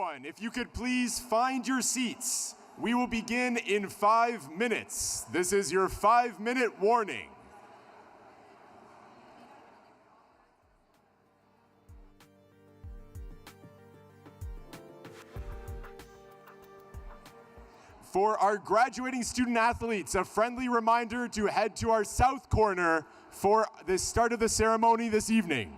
everyone, if you could please find your seats. We will begin in 5 minutes. This is your 5-minute warning. For our graduating student athletes, a friendly reminder to head to our south corner for the start of the ceremony this evening.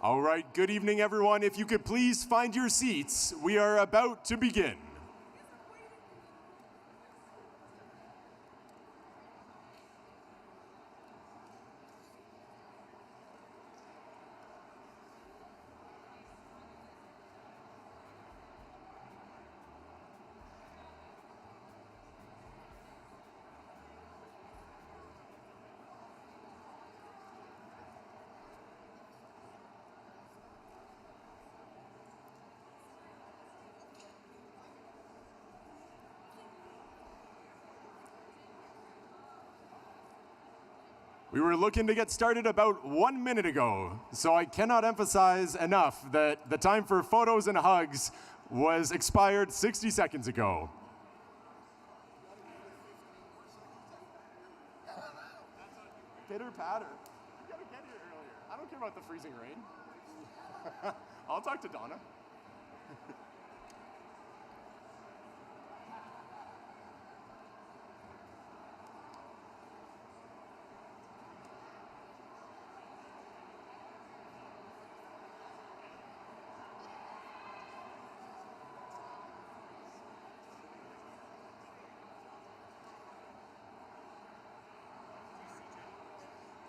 All right, good evening, everyone. If you could please find your seats, we are about to begin. We were looking to get started about 1 minute ago, so I cannot emphasize enough that the time for photos and hugs was expired 60 seconds ago. Pitter patter. You gotta get here earlier. I don't care about the freezing rain. I'll talk to Donna.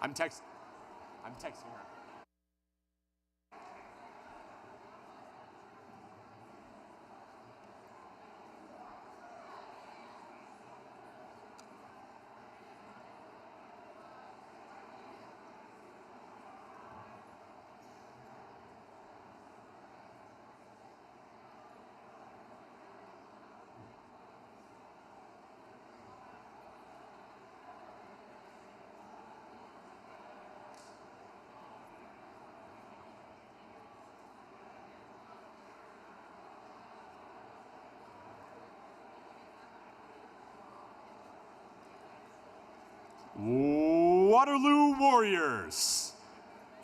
I'm texting her. Waterloo Warriors,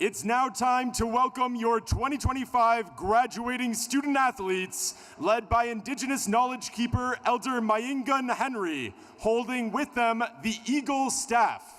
it's now time to welcome your 2025 graduating student athletes, led by Indigenous Knowledge Keeper Elder Mayingun Henry, holding with them the Eagle staff.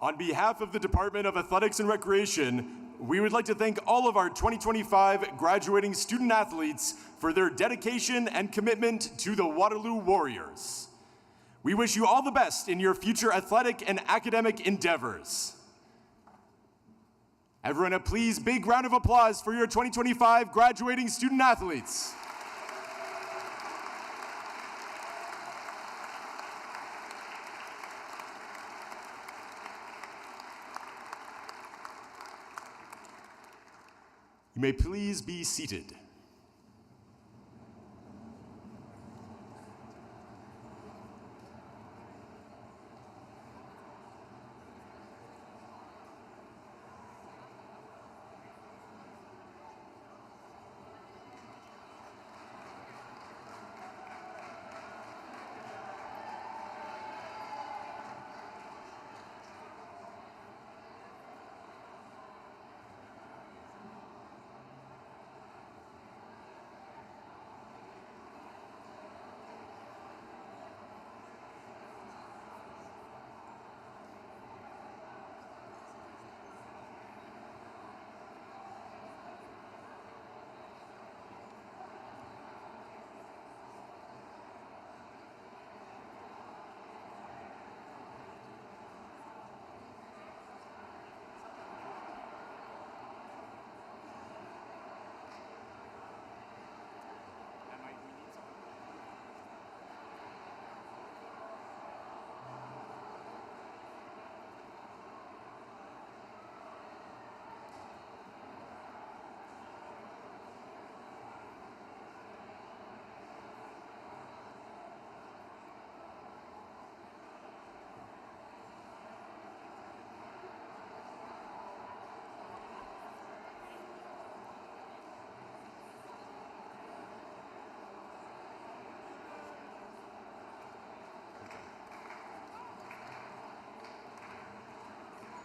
On behalf of the Department of Athletics and Recreation, we would like to thank all of our 2025 graduating student athletes for their dedication and commitment to the Waterloo Warriors. We wish you all the best in your future athletic and academic endeavors. Everyone, a please big round of applause for your 2025 graduating student athletes. You may please be seated.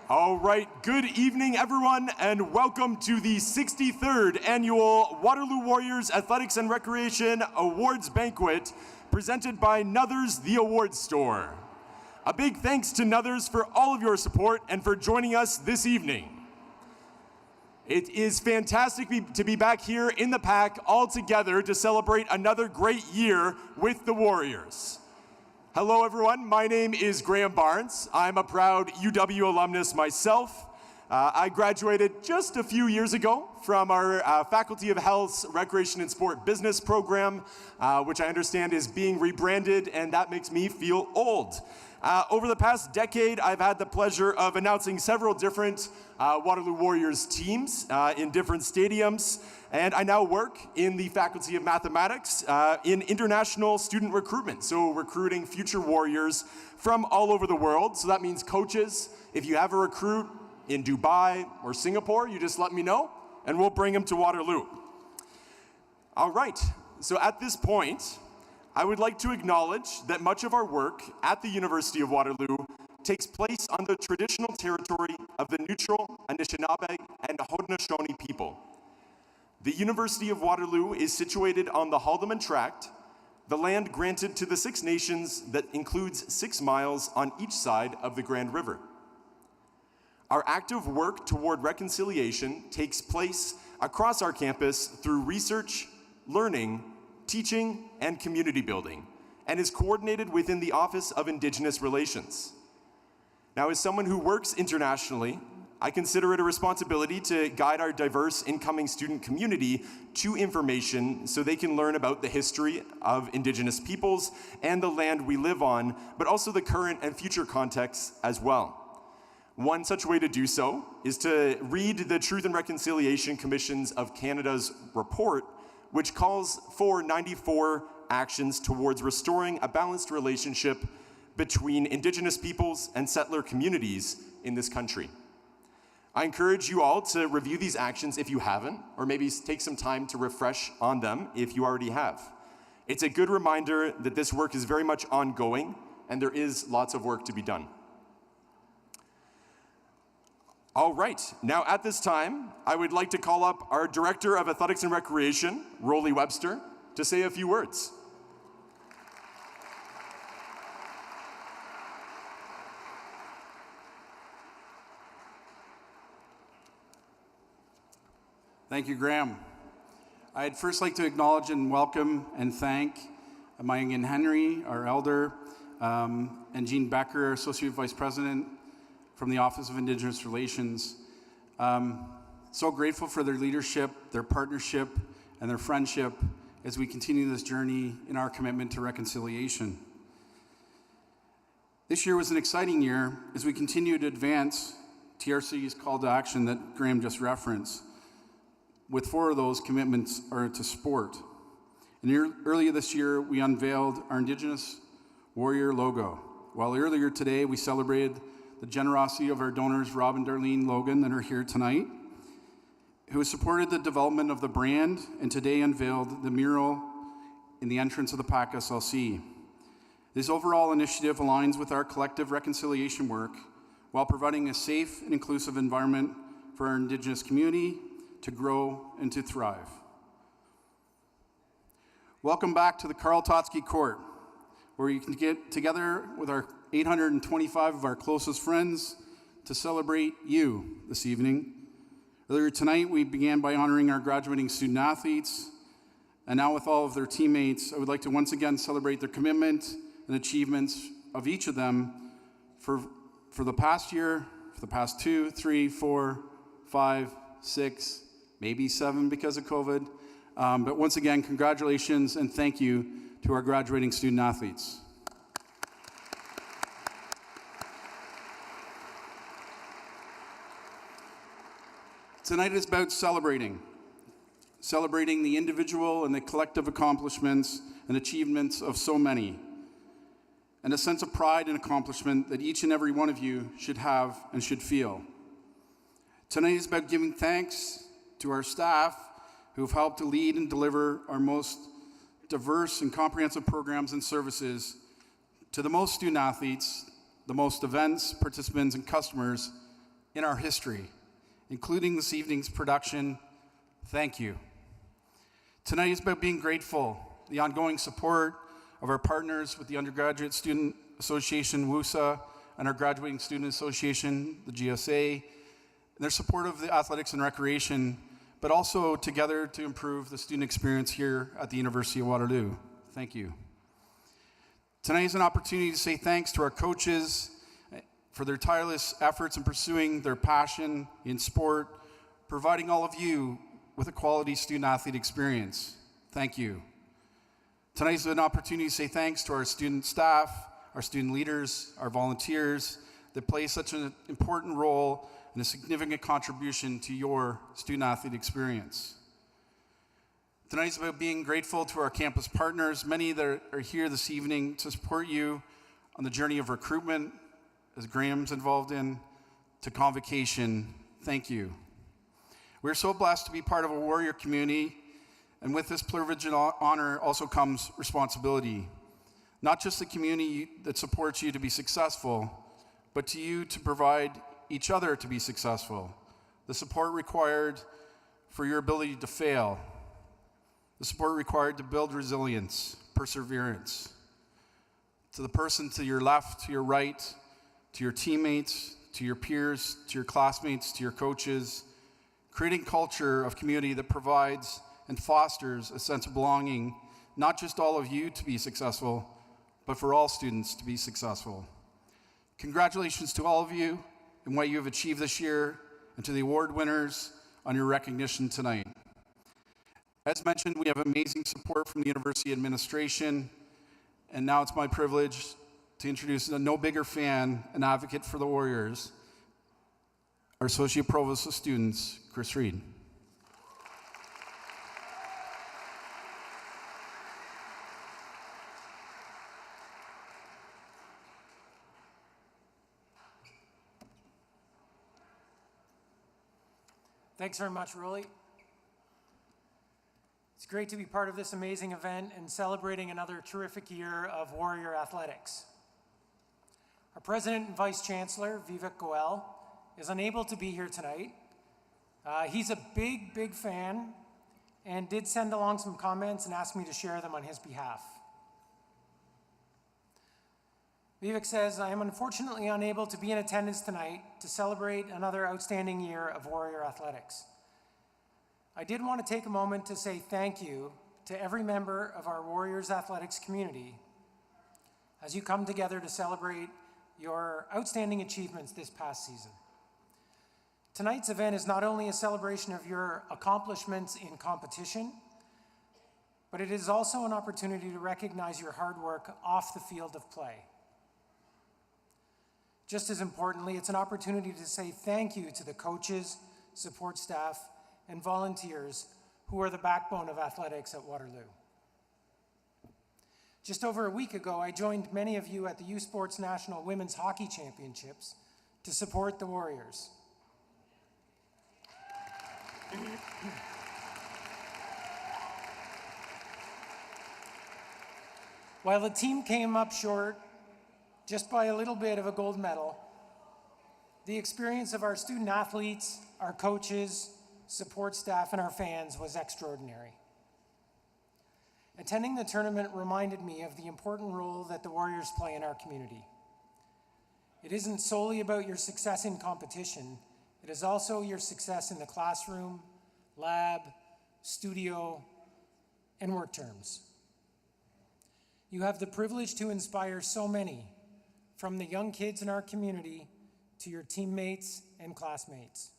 All right, good evening, everyone, and welcome to the 63rd Annual Waterloo Warriors Athletics and Recreation Awards Banquet, presented by Nothers, the Awards Store. A big thanks to Nothers for all of your support and for joining us this evening. It is fantastic to be back here in the pack all together to celebrate another great year with the Warriors. Hello, everyone. My name is Graham Barnes. I'm a proud UW alumnus myself. I graduated just a few years ago from our Faculty of Health's Recreation and Sport Business program, which I understand is being rebranded, and that makes me feel old. Over the past decade, I've had the pleasure of announcing several different Waterloo Warriors teams in different stadiums, and I now work in the Faculty of Mathematics in international student recruitment, so recruiting future Warriors from all over the world. So that means coaches, if you have a recruit in Dubai or Singapore, you just let me know, and we'll bring them to Waterloo. All right, so at this point, I would like to acknowledge that much of our work at the University of Waterloo takes place on the traditional territory of the neutral Anishinaabe and Haudenosaunee people. The University of Waterloo is situated on the Haldimand Tract, the land granted to the Six Nations that includes 6 miles on each side of the Grand River. Our active work toward reconciliation takes place across our campus through research, learning, teaching, and community building, and is coordinated within the Office of Indigenous Relations. Now, as someone who works internationally, I consider it a responsibility to guide our diverse incoming student community to information so they can learn about the history of Indigenous peoples and the land we live on, but also the current and future contexts as well. One such way to do so is to read the Truth and Reconciliation Commissions of Canada's report, which calls for 94 actions towards restoring a balanced relationship between Indigenous peoples and settler communities in this country. I encourage you all to review these actions if you haven't, or maybe take some time to refresh on them if you already have. It's a good reminder that this work is very much ongoing, and there is lots of work to be done. All right, now at this time, I would like to call up our Director of Athletics and Recreation, Rolly Webster, to say a few words. Thank you, Graham. I'd first like to acknowledge and welcome and thank Maying and Henry, our elder, and Jean Becker, our Associate Vice President from the Office of Indigenous Relations. So grateful for their leadership, their partnership, and their friendship as we continue this journey in our commitment to reconciliation. This year was an exciting year as we continue to advance TRC's call to action that Graham just referenced, with 4 of those commitments are to sport. And earlier this year, we unveiled our Indigenous Warrior logo, while earlier today we celebrated the generosity of our donors, Rob and Darlene Logan, that are here tonight, who has supported the development of the brand and today unveiled the mural in the entrance of the PAC SLC. This overall initiative aligns with our collective reconciliation work while providing a safe and inclusive environment for our Indigenous community to grow and to thrive. Welcome back to the Karl Totsky Court, where you can get together with our 825 of our closest friends to celebrate you this evening. Earlier tonight, we began by honoring our graduating student athletes, and now with all of their teammates, I would like to once again celebrate their commitment and achievements of each of them for the past year, for the past 2, 3, 4, 5, 6, maybe 7 because of COVID. But once again, congratulations and thank you to our graduating student athletes. Tonight is about celebrating the individual and the collective accomplishments and achievements of so many, and a sense of pride and accomplishment that each and every one of you should have and should feel. Tonight is about giving thanks to our staff who have helped to lead and deliver our most diverse and comprehensive programs and services to the most student athletes, the most events, participants, and customers in our history, including this evening's production. Thank you. Tonight is about being grateful, the ongoing support of our partners with the Undergraduate Student Association, WUSA, and our Graduating Student Association, the GSA, and their support of the athletics and recreation, but also together to improve the student experience here at the University of Waterloo. Thank you. Tonight is an opportunity to say thanks to our coaches for their tireless efforts in pursuing their passion in sport, providing all of you with a quality student-athlete experience. Thank you. Tonight is an opportunity to say thanks to our student staff, our student leaders, our volunteers that play such an important role and a significant contribution to your student-athlete experience. Tonight is about being grateful to our campus partners, many that are here this evening to support you on the journey of recruitment, as Graham's involved in, to convocation. Thank you. We're so blessed to be part of a warrior community, and with this privilege and honor also comes responsibility. Not just the community that supports you to be successful, but to you to provide each other to be successful. The support required for your ability to fail. The support required to build resilience, perseverance. To the person to your left, to your right, to your teammates, to your peers, to your classmates, to your coaches, creating culture of community that provides and fosters a sense of belonging, not just all of you to be successful, but for all students to be successful. Congratulations to all of you and what you have achieved this year, and to the award winners on your recognition tonight. As mentioned, we have amazing support from the university administration, and now it's my privilege to introduce a no bigger fan, an advocate for the Warriors, our Associate Provost of Students, Chris Reed. Thanks very much, Rolly. It's great to be part of this amazing event and celebrating another terrific year of Warrior athletics. Our President and Vice Chancellor, Vivek Goel, is unable to be here tonight. He's a big fan and did send along some comments and asked me to share them on his behalf. Vivek says, I am unfortunately unable to be in attendance tonight to celebrate another outstanding year of Warrior athletics. I did want to take a moment to say thank you to every member of our Warriors athletics community as you come together to celebrate your outstanding achievements this past season. Tonight's event is not only a celebration of your accomplishments in competition, but it is also an opportunity to recognize your hard work off the field of play. Just as importantly, it's an opportunity to say thank you to the coaches, support staff, and volunteers who are the backbone of athletics at Waterloo. Just over a week ago, I joined many of you at the U Sports National Women's Hockey Championships to support the Warriors. While the team came up short just by a little bit of a gold medal, the experience of our student athletes, our coaches, support staff, and our fans was extraordinary. Attending the tournament reminded me of the important role that the Warriors play in our community. It isn't solely about your success in competition, it is also your success in the classroom, lab, studio, and work terms. You have the privilege to inspire so many, from the young kids in our community to your teammates and classmates.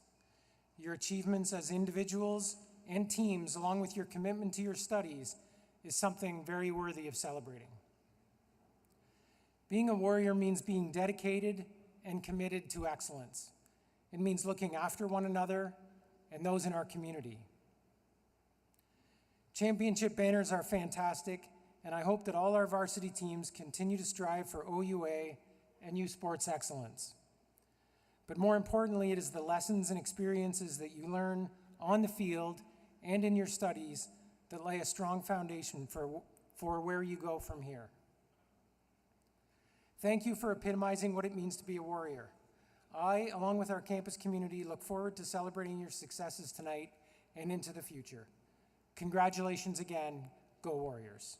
Your achievements as individuals and teams, along with your commitment to your studies, is something very worthy of celebrating. Being a Warrior means being dedicated and committed to excellence. It means looking after one another and those in our community. Championship banners are fantastic, and I hope that all our varsity teams continue to strive for OUA and U Sports excellence. But more importantly, it is the lessons and experiences that you learn on the field and in your studies that lay a strong foundation for where you go from here. Thank you for epitomizing what it means to be a Warrior. I, along with our campus community, look forward to celebrating your successes tonight and into the future. Congratulations again, go Warriors.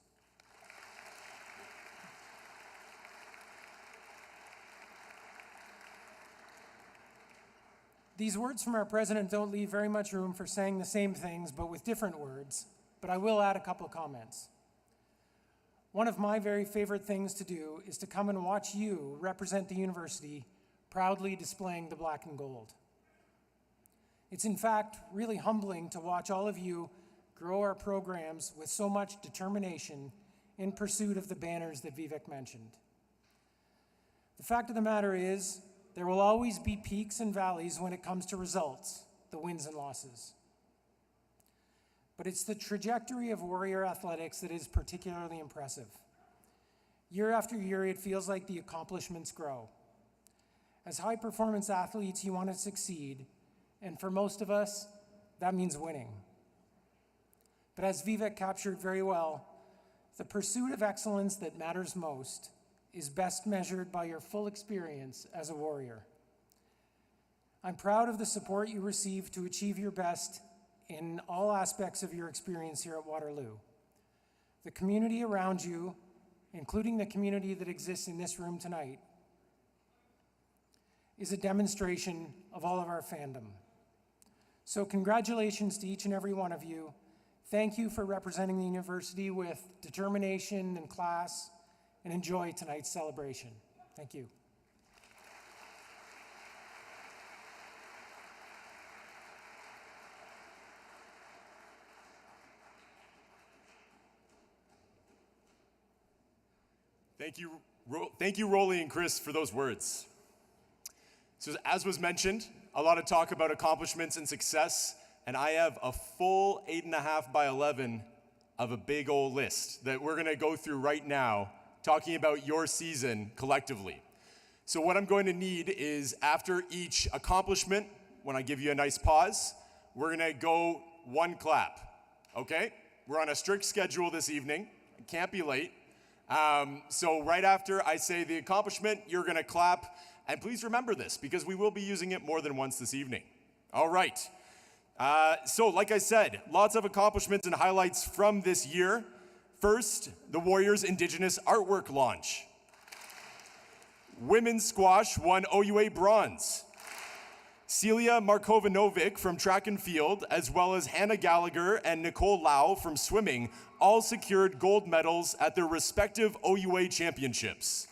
These words from our president don't leave very much room for saying the same things, but with different words, but I will add a couple of comments. One of my very favorite things to do is to come and watch you represent the university, proudly displaying the black and gold. It's in fact really humbling to watch all of you grow our programs with so much determination in pursuit of the banners that Vivek mentioned. The fact of the matter is, there will always be peaks and valleys when it comes to results, the wins and losses. But it's the trajectory of Warrior athletics that is particularly impressive. Year after year, it feels like the accomplishments grow. As high-performance athletes, you want to succeed, and for most of us, that means winning. But as Vivek captured very well, the pursuit of excellence that matters most is best measured by your full experience as a Warrior. I'm proud of the support you receive to achieve your best in all aspects of your experience here at Waterloo. The community around you, including the community that exists in this room tonight, is a demonstration of all of our fandom. So congratulations to each and every one of you. Thank you for representing the university with determination and class, and enjoy tonight's celebration. Thank you. Thank you, Rolly and Chris, for those words. So as was mentioned, a lot of talk about accomplishments and success, and I have a full 8.5 by 11 of a big old list that we're gonna go through right now, talking about your season collectively. So what I'm going to need is after each accomplishment, when I give you a nice pause, we're gonna go one clap, okay? We're on a strict schedule this evening, it can't be late. So right after I say the accomplishment, you're gonna clap, and please remember this, because we will be using it more than once this evening. All right, so like I said, lots of accomplishments and highlights from this year. First, the Warriors Indigenous Artwork Launch. Women's squash won OUA bronze. Celia Markovanovic from track and field, as well as Hannah Gallagher and Nicole Lau from swimming, all secured gold medals at their respective OUA championships.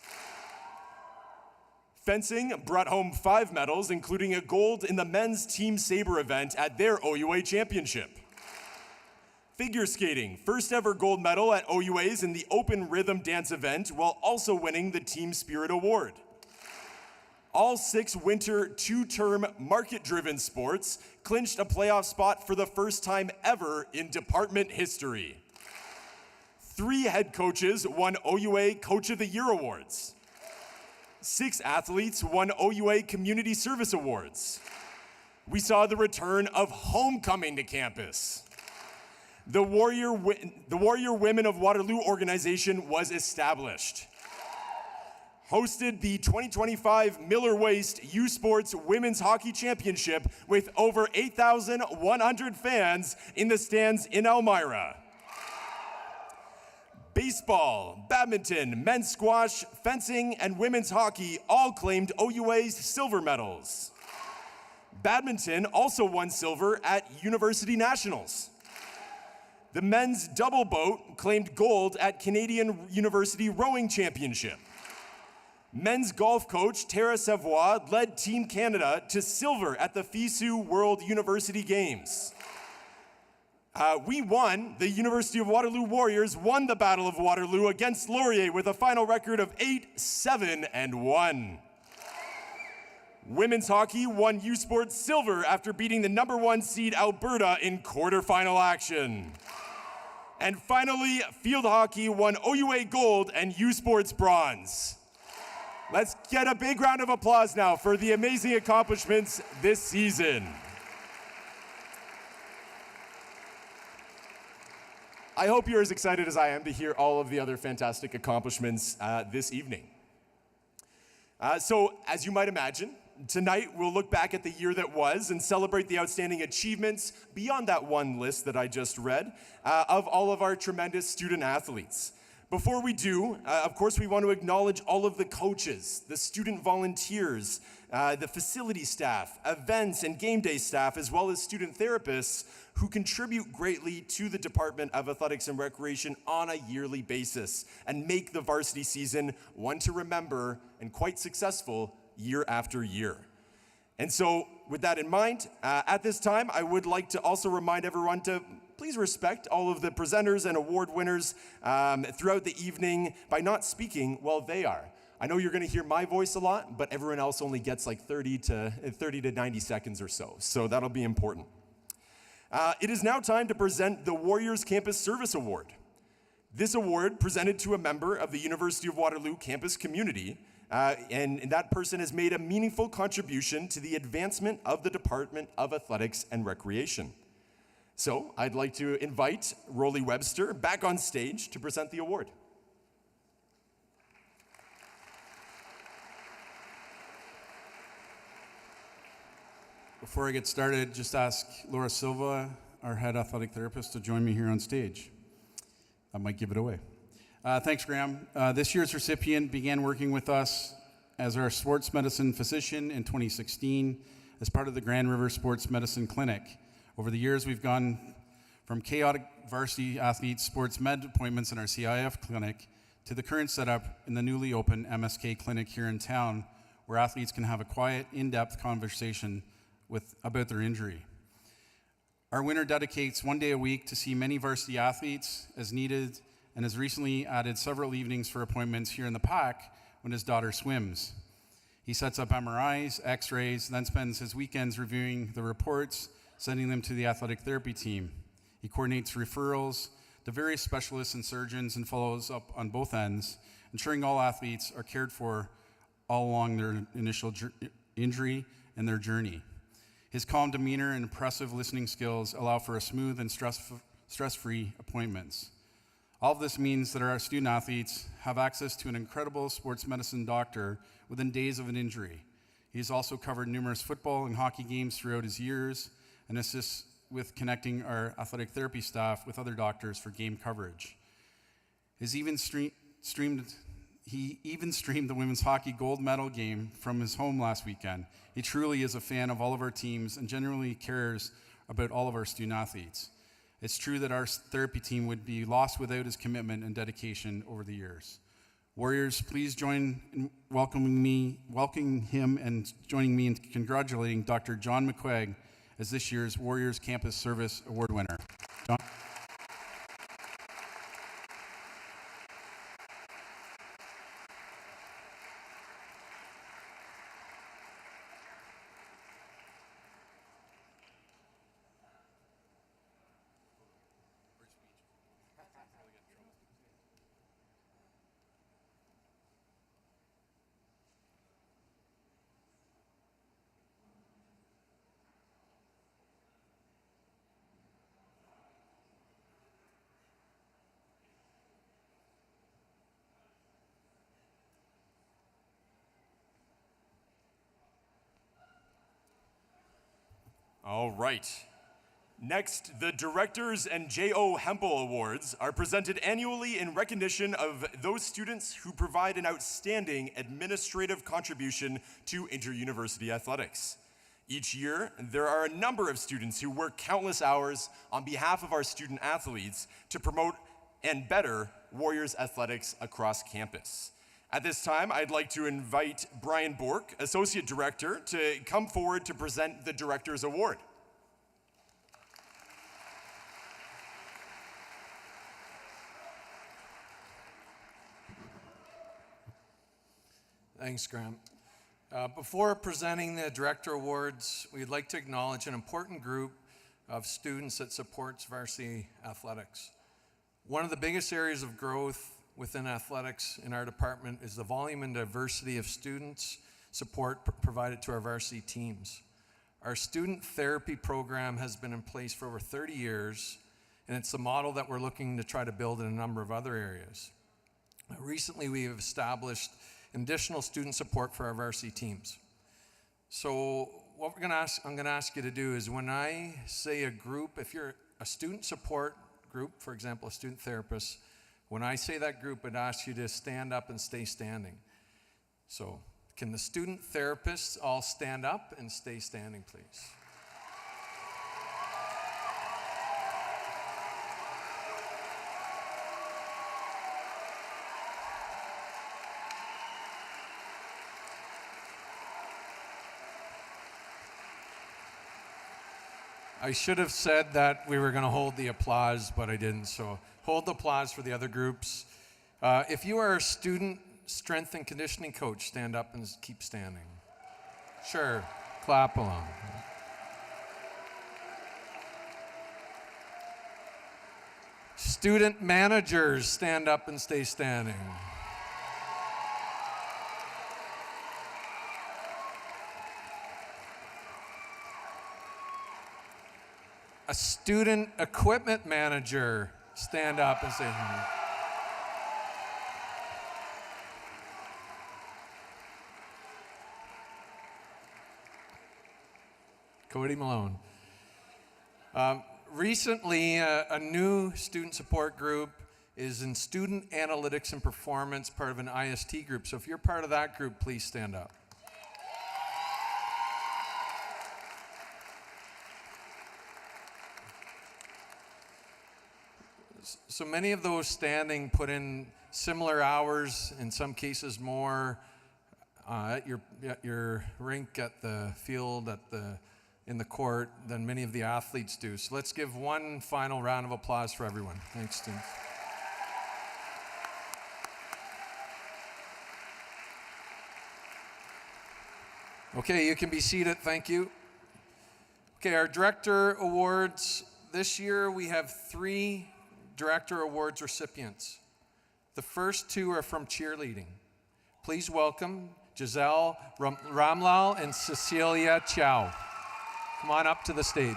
Fencing brought home 5 medals, including a gold in the men's team saber event at their OUA championship. Figure skating, first ever gold medal at OUA's in the open rhythm dance event, while also winning the Team Spirit Award. All 6 winter 2-term market-driven sports clinched a playoff spot for the first time ever in department history. 3 head coaches won OUA Coach of the Year awards. 6 athletes won OUA Community Service Awards. We saw the return of homecoming to campus. The Warrior Women of Waterloo organization was established. Hosted the 2025 Miller Waste U Sports Women's Hockey Championship with over 8,100 fans in the stands in Elmira. Baseball, badminton, men's squash, fencing, and women's hockey all claimed OUA's silver medals. Badminton also won silver at University Nationals. The men's double boat claimed gold at Canadian University Rowing Championship. Men's golf coach Tara Savoie led Team Canada to silver at the FISU World University Games. We won. The University of Waterloo Warriors won the Battle of Waterloo against Laurier with a final record of 8-7-1. Women's hockey won U Sports silver after beating the #1 seed Alberta in quarterfinal action. And finally, field hockey won OUA gold and U Sports bronze. Let's get a big round of applause now for the amazing accomplishments this season. I hope you're as excited as I am to hear all of the other fantastic accomplishments this evening. So, as you might imagine, tonight we'll look back at the year that was and celebrate the outstanding achievements beyond that one list that I just read of all of our tremendous student athletes. Before we do, of course, we want to acknowledge all of the coaches, the student volunteers, the facility staff, events and game day staff, as well as student therapists who contribute greatly to the Department of Athletics and Recreation on a yearly basis and make the varsity season one to remember and quite successful year after year. And so, with that in mind, at this time, I would like to also remind everyone to please respect all of the presenters and award winners throughout the evening by not speaking while they are. I know you're going to hear my voice a lot, but everyone else only gets like 30 to 90 seconds or so, so that'll be important. It is now time to present the Warriors Campus Service Award. This award, presented to a member of the University of Waterloo campus community, and that person has made a meaningful contribution to the advancement of the Department of Athletics and Recreation. So I'd like to invite Rolly Webster back on stage to present the award. Before I get started, just ask Laura Silva, our head athletic therapist, to join me here on stage. I might give it away. Thanks, Graham. This year's recipient began working with us as our sports medicine physician in 2016 as part of the Grand River Sports Medicine Clinic. Over the years, we've gone from chaotic varsity athlete sports med appointments in our CIF clinic to the current setup in the newly opened MSK clinic here in town, where athletes can have a quiet, in-depth conversation about their injury. Our winner dedicates one day a week to see many varsity athletes as needed and has recently added several evenings for appointments here in the PAC when his daughter swims. He sets up MRIs, x-rays, then spends his weekends reviewing the reports, sending them to the athletic therapy team. He coordinates referrals to various specialists and surgeons and follows up on both ends, ensuring all athletes are cared for all along their initial injury and their journey. His calm demeanor and impressive listening skills allow for a smooth and stress-free appointments. All of this means that our student athletes have access to an incredible sports medicine doctor within days of an injury. He has also covered numerous football and hockey games throughout his years and assists with connecting our athletic therapy staff with other doctors for game coverage. He's even streamed He even streamed the women's hockey gold medal game from his home last weekend. He truly is a fan of all of our teams and genuinely cares about all of our student athletes. It's true that our therapy team would be lost without his commitment and dedication over the years. Warriors, please join in welcoming him and joining me in congratulating Dr. John McQuaig as this year's Warriors Campus Service Award winner. John? All right. Next, the Directors and J.O. Hempel Awards are presented annually in recognition of those students who provide an outstanding administrative contribution to inter-university athletics. Each year, there are a number of students who work countless hours on behalf of our student athletes to promote and better Warriors athletics across campus. At this time, I'd like to invite Brian Bork, Associate Director, to come forward to present the Director's Award. Thanks, Graham. Before presenting the Director Awards, we'd like to acknowledge an important group of students that supports varsity athletics. One of the biggest areas of growth within athletics in our department is the volume and diversity of students support provided to our varsity teams. Our student therapy program has been in place for over 30 years, and it's the model that we're looking to try to build in a number of other areas. Recently, we have established additional student support for our varsity teams. So what I'm gonna ask you to do is when I say a group, if you're a student support group, for example, a student therapist, when I say that group, I'd ask you to stand up and stay standing. So can the student therapists all stand up and stay standing, please? I should have said that we were going to hold the applause, but I didn't, so hold the applause for the other groups. If you are a student strength and conditioning coach, stand up and keep standing. Sure, clap along. Student managers, stand up and stay standing. A student equipment manager, stand up and say, Cody Malone. Recently, a new student support group is in student analytics and performance, part of an IST group. So if you're part of that group, please stand up. So many of those standing put in similar hours, in some cases more, at your rink, at the field, in the court than many of the athletes do. So let's give one final round of applause for everyone. Thanks, students. Okay, you can be seated. Thank you. Okay, our Director Awards. This year we have 3 Director Awards recipients. The first 2 are from cheerleading. Please welcome Giselle Ramlal and Cecilia Chow. Come on up to the stage.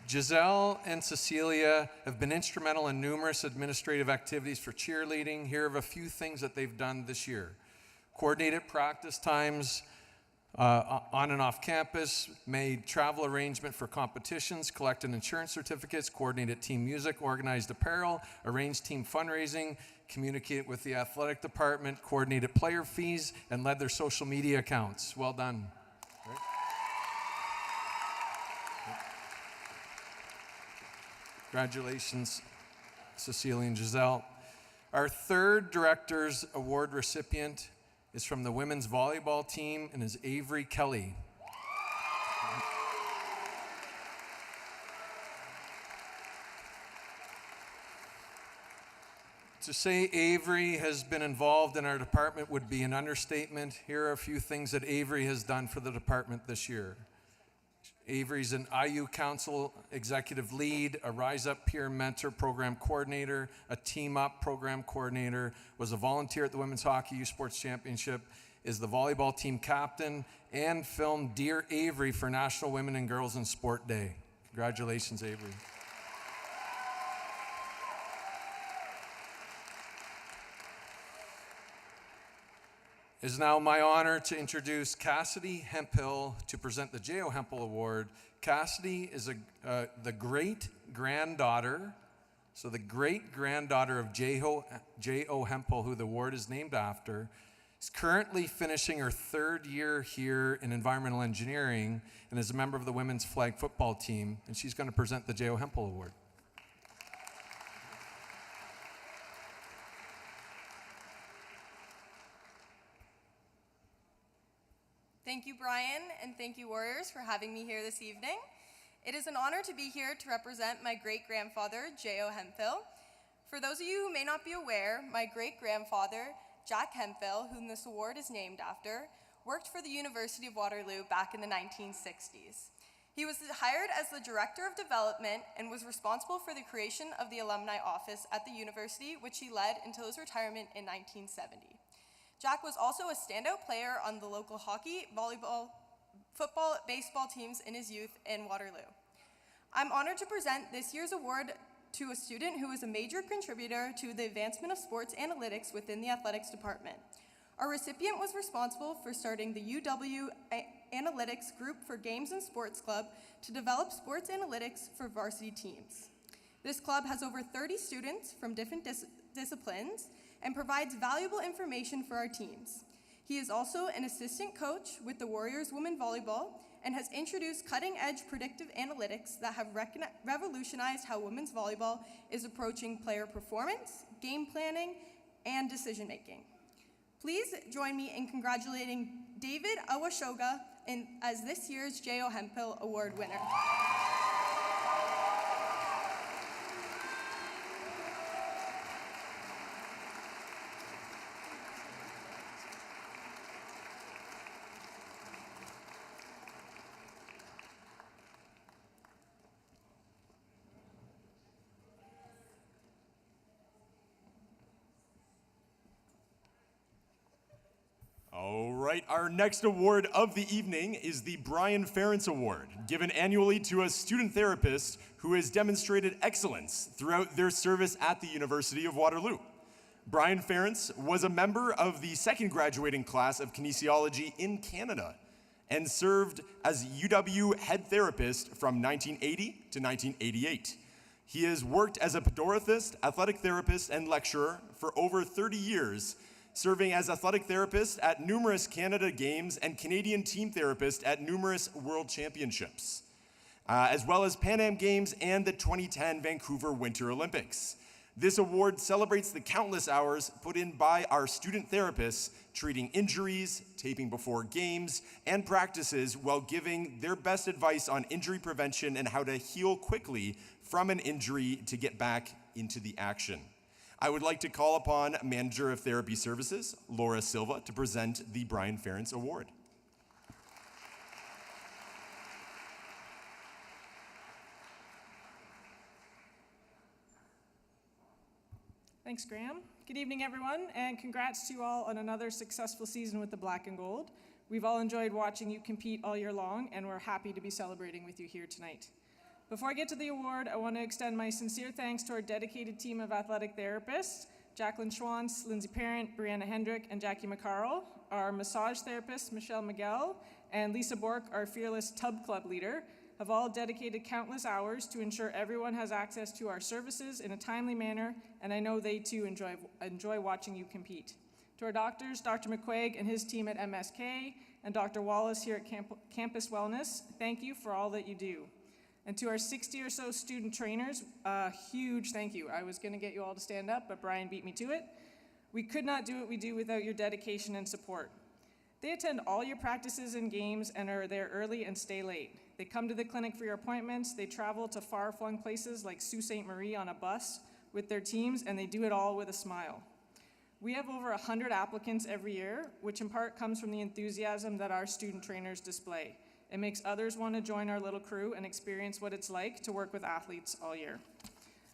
Giselle and Cecilia have been instrumental in numerous administrative activities for cheerleading. Here are a few things that they've done this year. Coordinated practice times, on and off campus, made travel arrangement for competitions, collected insurance certificates, coordinated team music, organized apparel, arranged team fundraising, communicated with the athletic department, coordinated player fees, and led their social media accounts. Well done. Right? Congratulations, Cecilia and Giselle. Our third Director's Award recipient is from the women's volleyball team and is Avery Kelly. To say Avery has been involved in our department would be an understatement. Here are a few things that Avery has done for the department this year. Avery's an IU Council Executive Lead, a Rise Up Peer Mentor Program Coordinator, a Team Up Program Coordinator, was a volunteer at the Women's Hockey U Sports Championship, is the volleyball team captain, and filmed Dear Avery for National Women and Girls in Sport Day. Congratulations, Avery. It is now my honor to introduce Cassidy Hemphill to present the J.O. Hemphill Award. Cassidy is the great-granddaughter, so the great-granddaughter of J.O. Hemphill, who the award is named after. Is currently finishing her third year here in environmental engineering and is a member of the women's flag football team, and she's going to present the J.O. Hemphill Award. Thank you, Brian, and thank you, Warriors, for having me here this evening. It is an honor to be here to represent my great-grandfather, J.O. Hemphill. For those of you who may not be aware, my great-grandfather, Jack Hemphill, whom this award is named after, worked for the University of Waterloo back in the 1960s. He was hired as the Director of Development and was responsible for the creation of the Alumni Office at the university, which he led until his retirement in 1970. Jack was also a standout player on the local hockey, volleyball, football, baseball teams in his youth in Waterloo. I'm honored to present this year's award to a student who is a major contributor to the advancement of sports analytics within the athletics department. Our recipient was responsible for starting the UW Analytics Group for Games and Sports Club to develop sports analytics for varsity teams. This club has over 30 students from different disciplines and provides valuable information for our teams. He is also an assistant coach with the Warriors Women Volleyball and has introduced cutting-edge predictive analytics that have revolutionized how women's volleyball is approaching player performance, game planning, and decision-making. Please join me in congratulating David Awashoga as this year's J.O. Hemphill Award winner. All right, our next award of the evening is the Brian Ferentz Award, given annually to a student therapist who has demonstrated excellence throughout their service at the University of Waterloo. Brian Ferentz was a member of the second graduating class of kinesiology in Canada and served as UW head therapist from 1980 to 1988. He has worked as a podorethist, athletic therapist, and lecturer for over 30 years, serving as athletic therapist at numerous Canada Games and Canadian team therapist at numerous World Championships, as well as Pan Am Games and the 2010 Vancouver Winter Olympics. This award celebrates the countless hours put in by our student therapists treating injuries, taping before games, and practices while giving their best advice on injury prevention and how to heal quickly from an injury to get back into the action. I would like to call upon Manager of Therapy Services, Laura Silva, to present the Brian Ferentz Award. Thanks, Graham. Good evening, everyone, and congrats to you all on another successful season with the Black and Gold. We've all enjoyed watching you compete all year long, and we're happy to be celebrating with you here tonight. Before I get to the award, I want to extend my sincere thanks to our dedicated team of athletic therapists, Jacqueline Schwantz, Lindsay Parent, Brianna Hendrick, and Jackie McCarl, our massage therapists, Michelle Miguel, and Lisa Bork, our fearless tub club leader, have all dedicated countless hours to ensure everyone has access to our services in a timely manner, and I know they too enjoy watching you compete. To our doctors, Dr. McQuaig and his team at MSK, and Dr. Wallace here at Campus Wellness, thank you for all that you do. And to our 60 or so student trainers, a huge thank you. I was going to get you all to stand up, but Brian beat me to it. We could not do what we do without your dedication and support. They attend all your practices and games and are there early and stay late. They come to the clinic for your appointments. They travel to far-flung places like Sault Ste. Marie on a bus with their teams, and they do it all with a smile. We have over 100 applicants every year, which in part comes from the enthusiasm that our student trainers display. It makes others want to join our little crew and experience what it's like to work with athletes all year.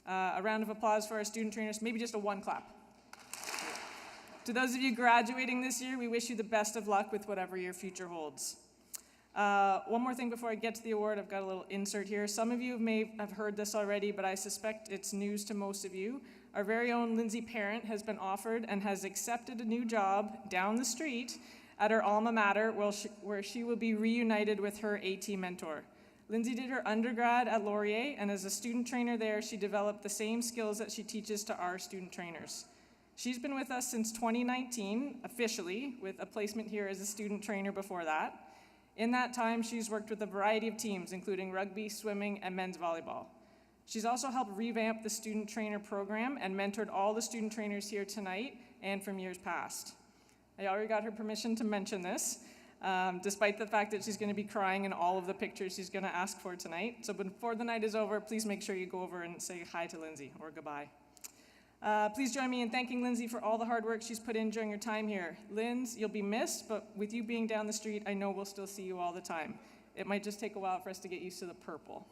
A round of applause for our student trainers, maybe just a one clap. To those of you graduating this year, we wish you the best of luck with whatever your future holds. One more thing before I get to the award, I've got a little insert here. Some of you may have heard this already, but I suspect it's news to most of you. Our very own Lindsay Parent has been offered and has accepted a new job down the street at her alma mater, where she will be reunited with her AT mentor. Lindsay did her undergrad at Laurier, and as a student trainer there, she developed the same skills that she teaches to our student trainers. She's been with us since 2019, officially, with a placement here as a student trainer before that. In that time, she's worked with a variety of teams, including rugby, swimming, and men's volleyball. She's also helped revamp the student trainer program and mentored all the student trainers here tonight and from years past. I already got her permission to mention this, despite the fact that she's going to be crying in all of the pictures she's going to ask for tonight. So before the night is over, please make sure you go over and say hi to Lindsay, or goodbye. Please join me in thanking Lindsay for all the hard work she's put in during her time here. Linz, you'll be missed, but with you being down the street, I know we'll still see you all the time. It might just take a while for us to get used to the purple.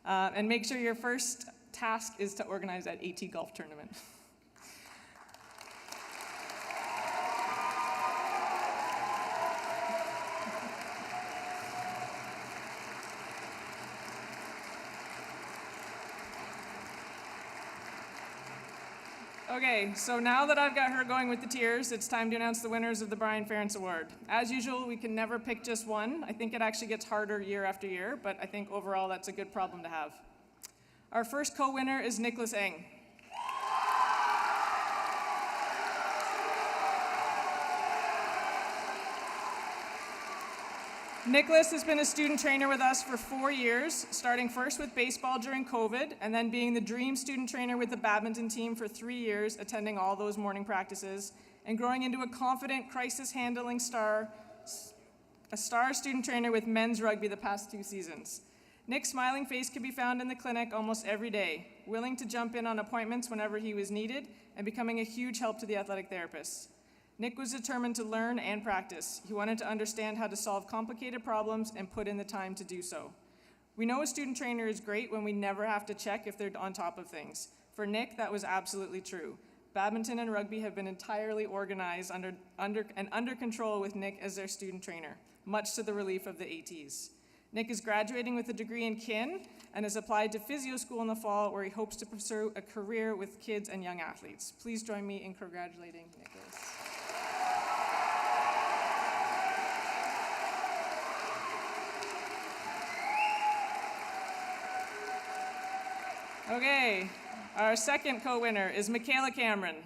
And make sure your first task is to organize that AT golf tournament. Okay, so now that I've got her going with the tears, it's time to announce the winners of the Brian Ferentz Award. As usual, we can never pick just one. I think it actually gets harder year after year, but I think overall that's a good problem to have. Our first co-winner is Nicholas Eng. Nicholas has been a student trainer with us for 4 years, starting first with baseball during COVID, and then being the dream student trainer with the badminton team for 3 years, attending all those morning practices, and growing into a confident, crisis-handling star, a star student trainer with men's rugby the past 2 seasons. Nick's smiling face could be found in the clinic almost every day, willing to jump in on appointments whenever he was needed, and becoming a huge help to the athletic therapists. Nick was determined to learn and practice. He wanted to understand how to solve complicated problems and put in the time to do so. We know a student trainer is great when we never have to check if they're on top of things. For Nick, that was absolutely true. Badminton and rugby have been entirely organized under control with Nick as their student trainer, much to the relief of the ATs. Nick is graduating with a degree in kin and has applied to physio school in the fall, where he hopes to pursue a career with kids and young athletes. Please join me in congratulating Nicholas. Okay, our second co-winner is Michaela Cameron.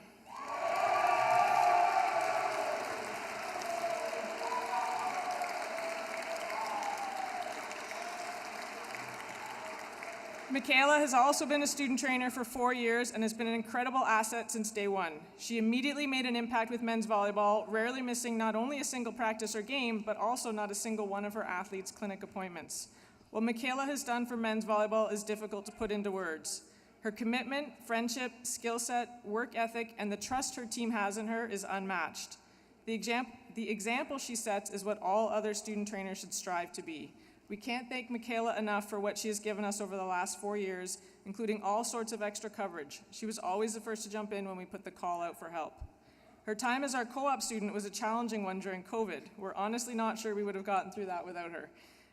Michaela has also been a student trainer for 4 years and has been an incredible asset since day one. She immediately made an impact with men's volleyball, rarely missing not only a single practice or game, but also not a single one of her athletes' clinic appointments. What Michaela has done for men's volleyball is difficult to put into words. Her commitment, friendship, skill set, work ethic, and the trust her team has in her is unmatched. The example she sets is what all other student trainers should strive to be. We can't thank Michaela enough for what she has given us over the last 4 years, including all sorts of extra coverage. She was always the first to jump in when we put the call out for help. Her time as our co-op student was a challenging one during COVID. We're honestly not sure we would have gotten through that without her.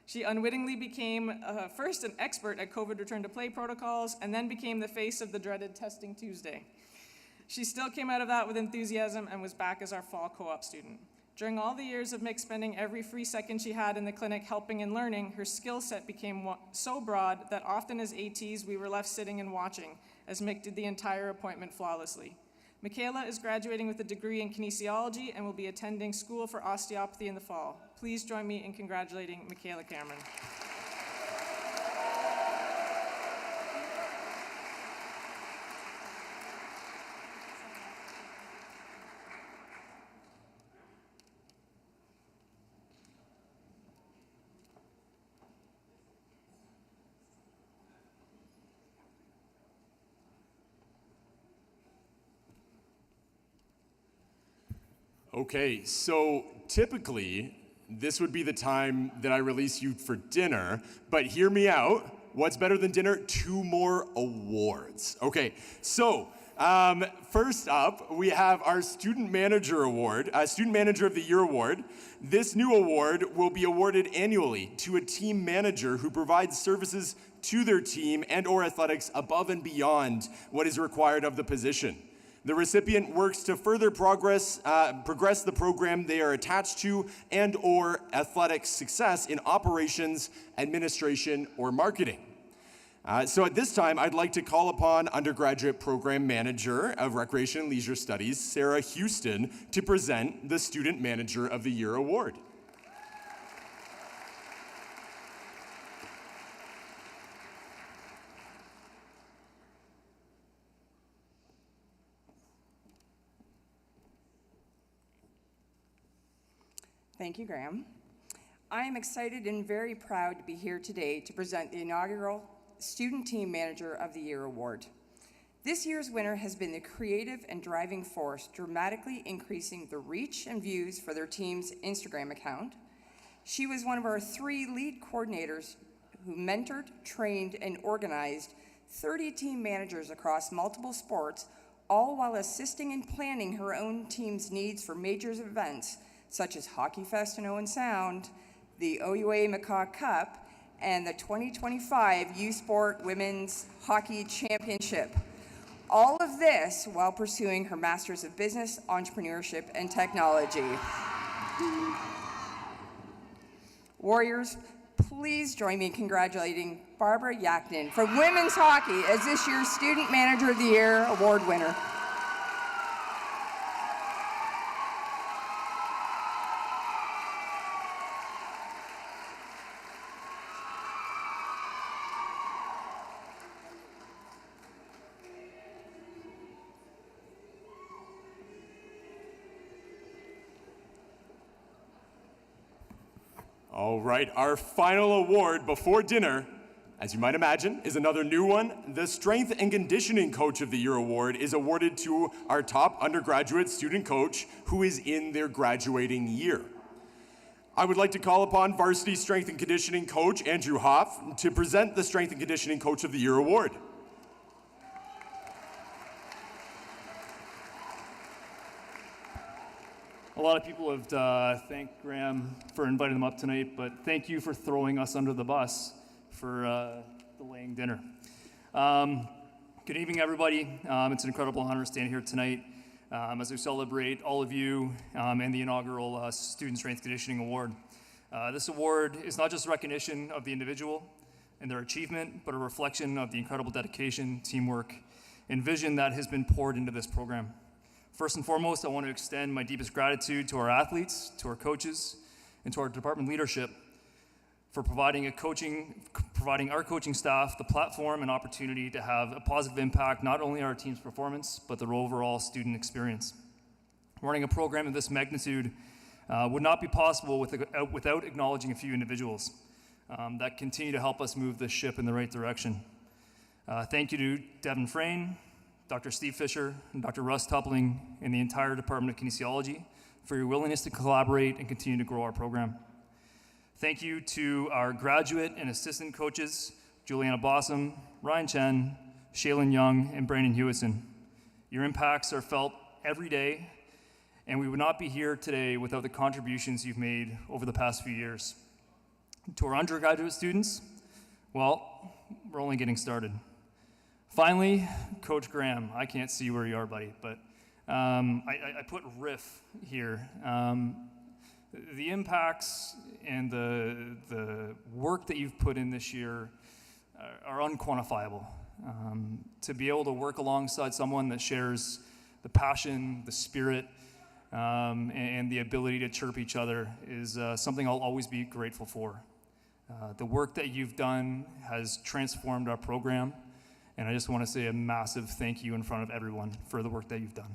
She unwittingly became first an expert at COVID return to play protocols, and then became the face of the dreaded Testing Tuesday. She still came out of that with enthusiasm and was back as our fall co-op student. During all the years of Mick spending every free second she had in the clinic helping and learning, her skill set became so broad that often as ATs we were left sitting and watching as Mick did the entire appointment flawlessly. Michaela is graduating with a degree in kinesiology and will be attending school for osteopathy in the fall. Please join me in congratulating Michaela Cameron. Okay, so typically, this would be the time that I release you for dinner, but hear me out. What's better than dinner? 2 more awards. Okay, so first up, we have our Student Manager Award, Student Manager of the Year Award. This new award will be awarded annually to a team manager who provides services to their team and or athletics above and beyond what is required of the position. The recipient works to further progress the program they are attached to and or athletic success in operations, administration, or marketing. So at this time, I'd like to call upon Undergraduate Program Manager of Recreation and Leisure Studies, Sarah Houston, to present the Student Manager of the Year Award. Thank you, Graham. I am excited and very proud to be here today to present the inaugural Student Team Manager of the Year Award. This year's winner has been the creative and driving force, dramatically increasing the reach and views for their team's Instagram account. She was one of our 3 lead coordinators who mentored, trained, and organized 30 team managers across multiple sports, all while assisting in planning her own team's needs for major events such as Hockey Fest in Owen Sound, the OUA Macaw Cup, and the 2025 U Sport Women's Hockey Championship. All of this while pursuing her Masters of Business, Entrepreneurship, and Technology. Warriors, please join me in congratulating Barbara Yaknin from Women's Hockey as this year's Student Manager of the Year Award winner. All right, our final award before dinner, as you might imagine, is another new one. The Strength and Conditioning Coach of the Year Award is awarded to our top undergraduate student coach who is in their graduating year. I would like to call upon Varsity Strength and Conditioning Coach Andrew Hoff to present the Strength and Conditioning Coach of the Year Award. A lot of people have thanked Graham for inviting them up tonight, but thank you for throwing us under the bus for delaying dinner. Good evening, everybody. It's an incredible honor to stand here tonight as we celebrate all of you and the inaugural Student Strength Conditioning Award. This award is not just recognition of the individual and their achievement, but a reflection of the incredible dedication, teamwork, and vision that has been poured into this program. First and foremost, I want to extend my deepest gratitude to our athletes, to our coaches, and to our department leadership for providing our coaching staff the platform and opportunity to have a positive impact not only on our team's performance, but their overall student experience. Running a program of this magnitude would not be possible without acknowledging a few individuals that continue to help us move this ship in the right direction. Thank you to Devin Frayne, Dr. Steve Fisher, and Dr. Russ Toppling, and the entire Department of Kinesiology for your willingness to collaborate and continue to grow our program. Thank you to our graduate and assistant coaches, Juliana Bossum, Ryan Chen, Shaylin Young, and Brandon Hewison. Your impacts are felt every day, and we would not be here today without the contributions you've made over the past few years. To our undergraduate students, well, we're only getting started. Finally, Coach Graham, I can't see where you are, buddy, but I put riff here. The impacts and the work that you've put in this year are unquantifiable. To be able to work alongside someone that shares the passion, the spirit, and the ability to chirp each other is something I'll always be grateful for. The work that you've done has transformed our program, and I just want to say a massive thank you in front of everyone for the work that you've done.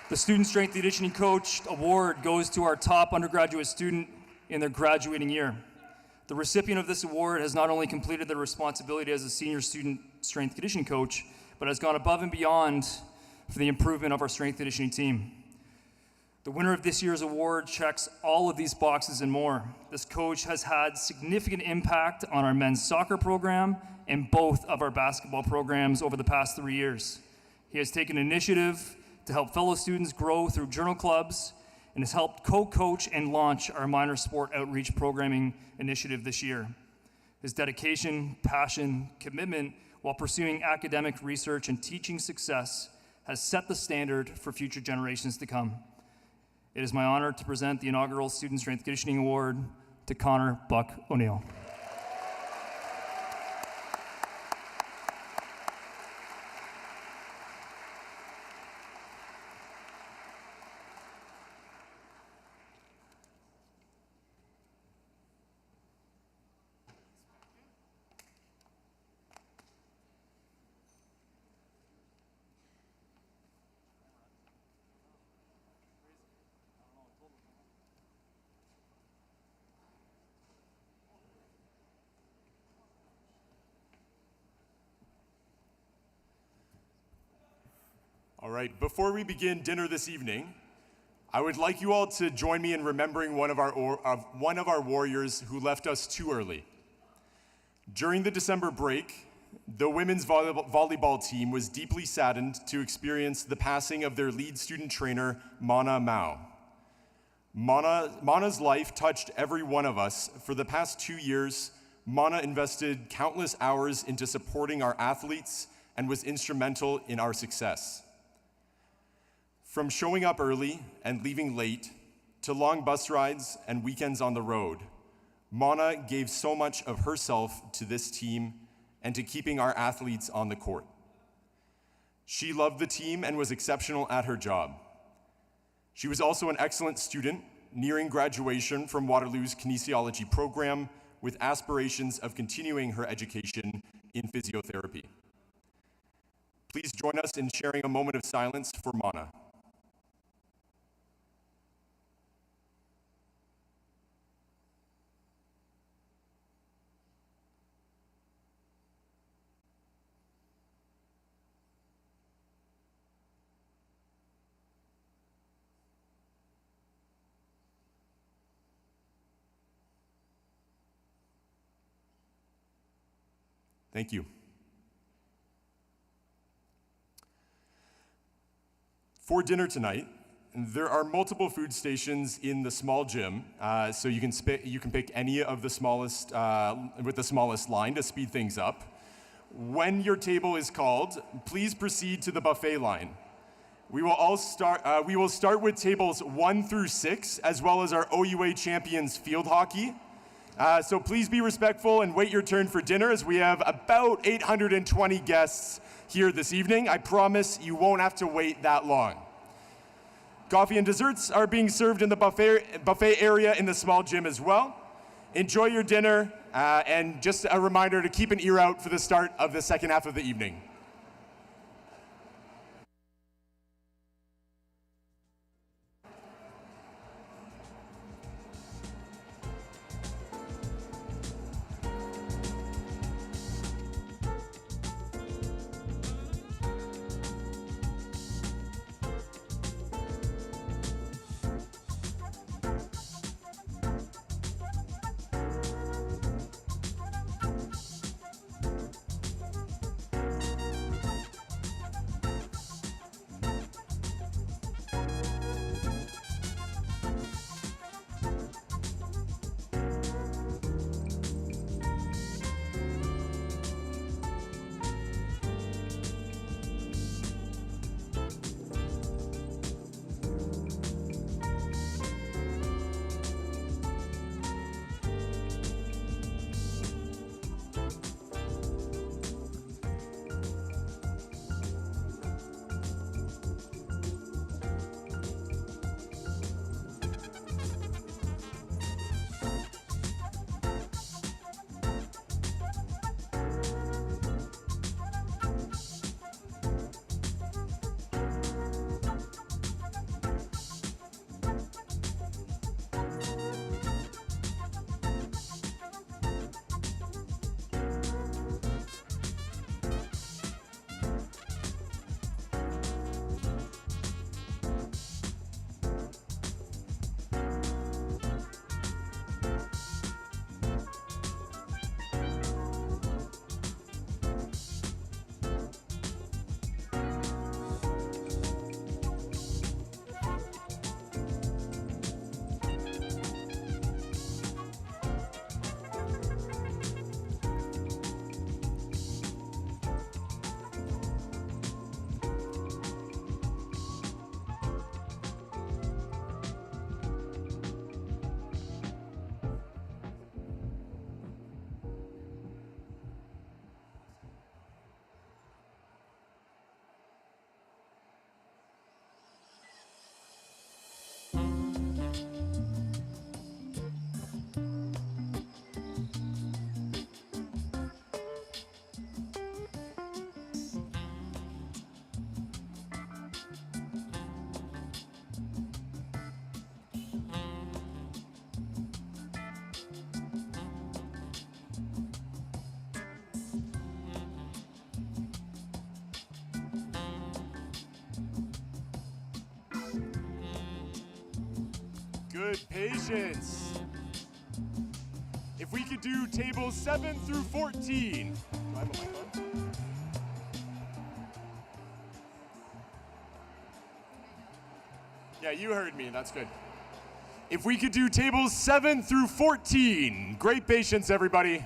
The Student Strength Conditioning Coach Award goes to our top undergraduate student in their graduating year. The recipient of this award has not only completed their responsibility as a senior student strength conditioning coach, but has gone above and beyond for the improvement of our strength conditioning team. The winner of this year's award checks all of these boxes and more. This coach has had significant impact on our men's soccer program and both of our basketball programs over the past 3 years. He has taken initiative to help fellow students grow through journal clubs and has helped co-coach and launch our minor sport outreach programming initiative this year. His dedication, passion, commitment while pursuing academic research and teaching success has set the standard for future generations to come. It is my honor to present the inaugural Student Strength Conditioning Award to Connor Buck O'Neill. All right, before we begin dinner this evening, I would like you all to join me in remembering one of our warriors who left us too early. During the December break, the women's volleyball team was deeply saddened to experience the passing of their lead student trainer, Mana Mao. Mana's life touched every one of us. For the past 2 years, Mana invested countless hours into supporting our athletes and was instrumental in our success. From showing up early and leaving late, to long bus rides and weekends on the road, Mana gave so much of herself to this team and to keeping our athletes on the court. She loved the team and was exceptional at her job. She was also an excellent student, nearing graduation from Waterloo's kinesiology program with aspirations of continuing her education in physiotherapy. Please join us in sharing a moment of silence for Mana. Thank you. For dinner tonight, there are multiple food stations in the small gym, so you can pick any of the smallest with the smallest line to speed things up. When your table is called, please proceed to the buffet line. We will start with tables 1 through 6, as well as our OUA champions field hockey. So please be respectful and wait your turn for dinner, as we have about 820 guests here this evening. I promise you won't have to wait that long. Coffee and desserts are being served in the buffet area in the small gym as well. Enjoy your dinner, and just a reminder to keep an ear out for the start of the second half of the evening. Good patience. If we could do tables 7 through 14. Do I have a mic on? Yeah, you heard me. That's good. If we could do tables 7 through 14. Great patience, everybody.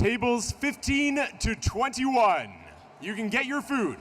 Tables 15 to 21. You can get your food.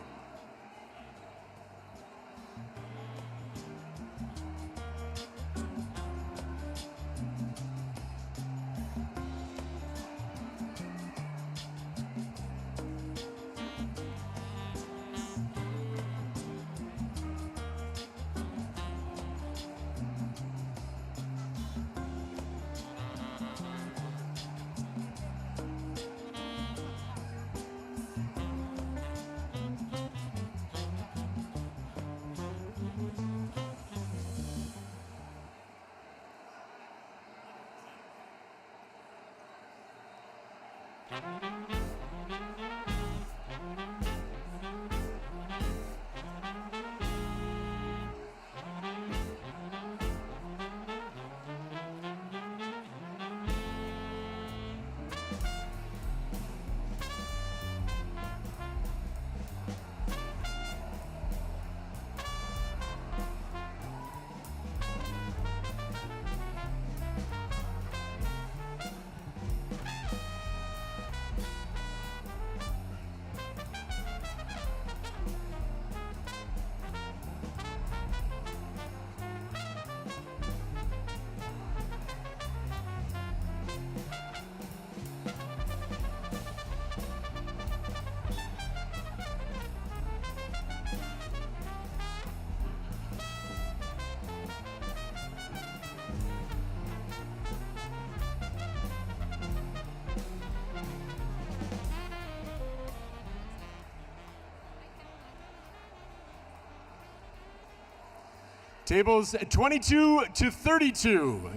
Tables 22 to 32.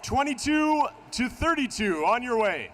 22 to 32, on your way.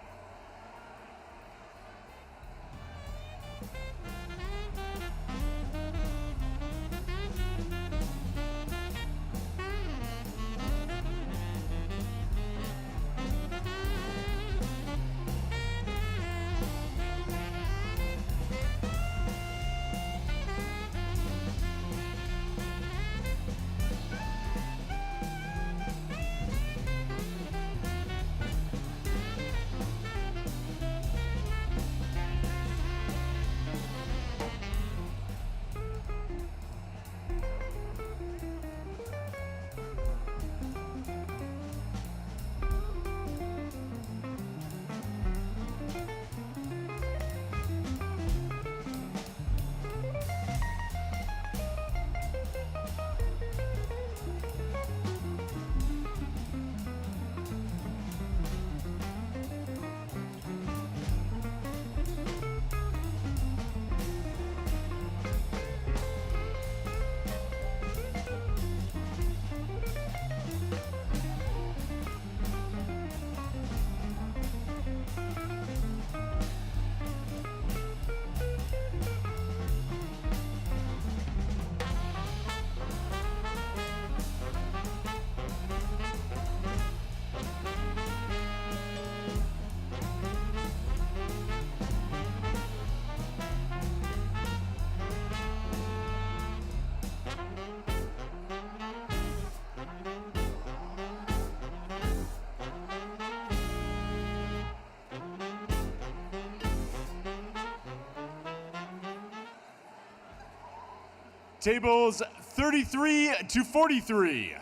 Tables 33 to 43.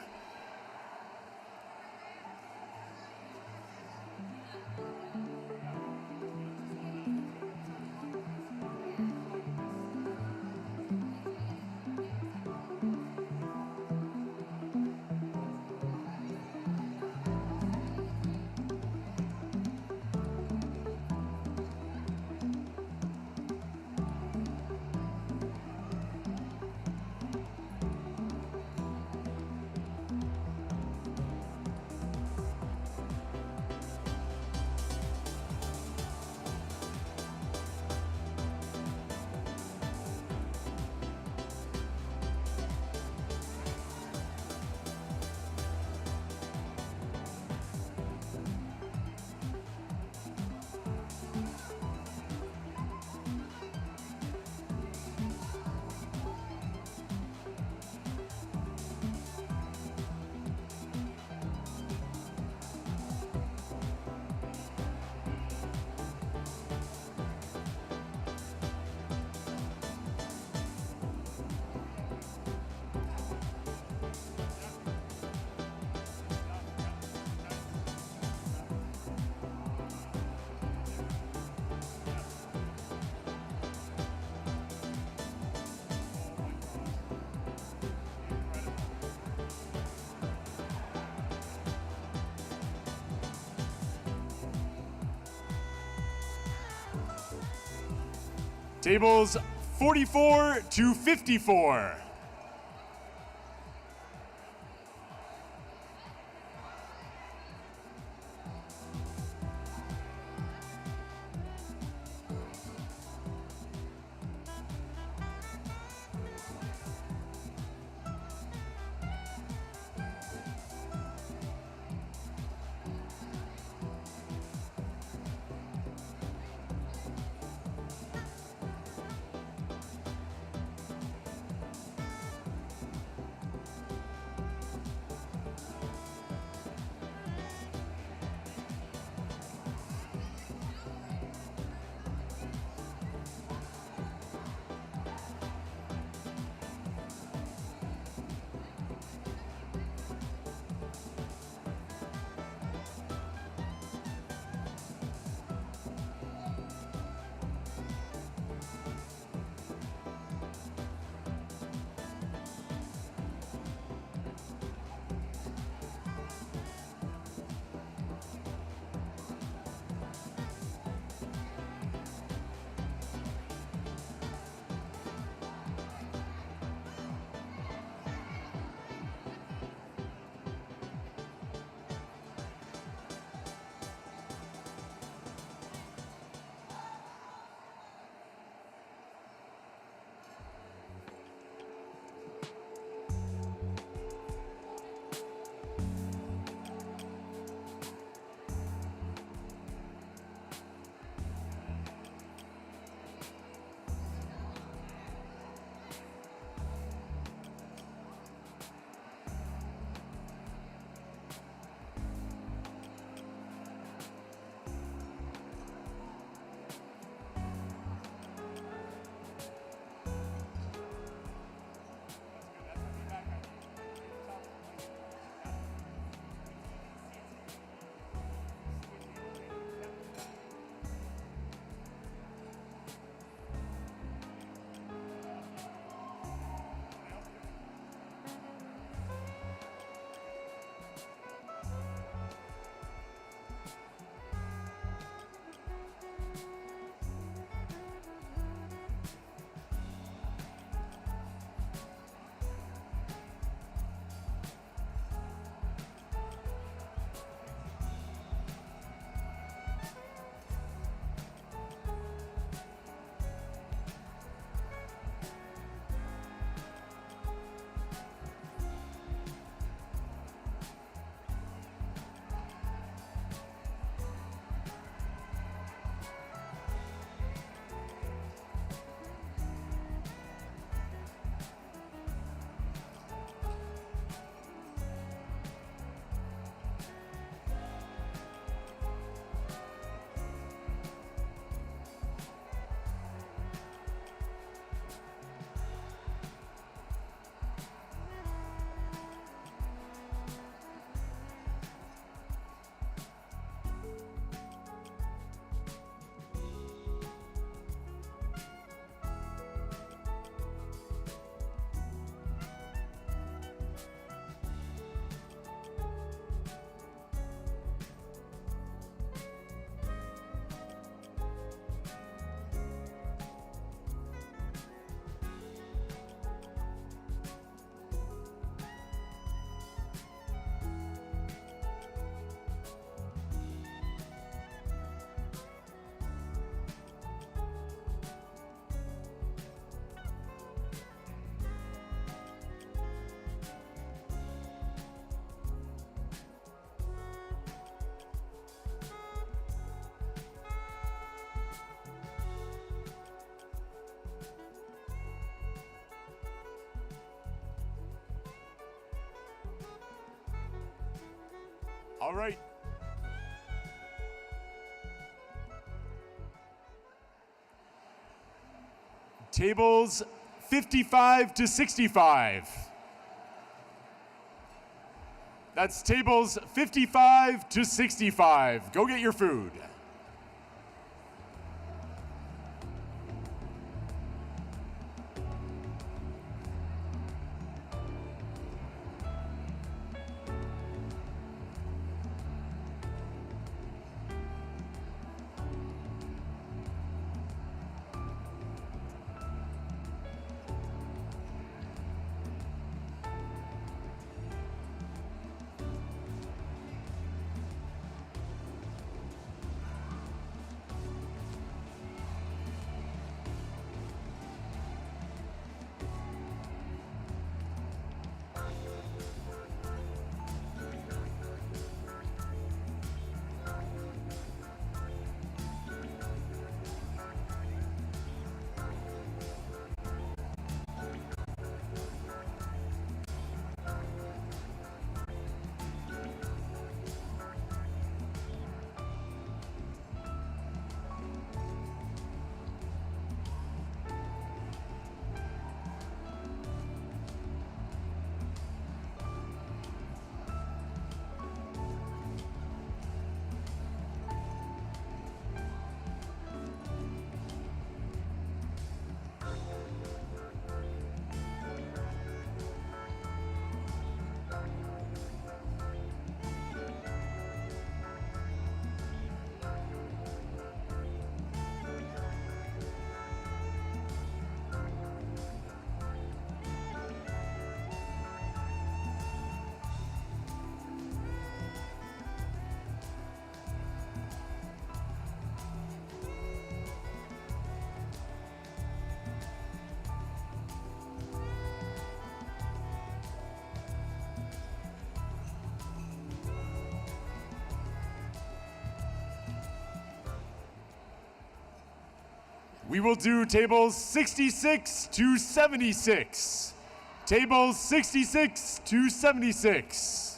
Tables 44 to 54. All right. Tables 55 to 65. That's tables 55 to 65. Go get your food. We will do tables 66 to 76. Tables 66 to 76.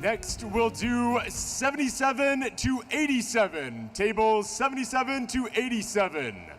Next, we'll do 77 to 87. Tables 77 to 87.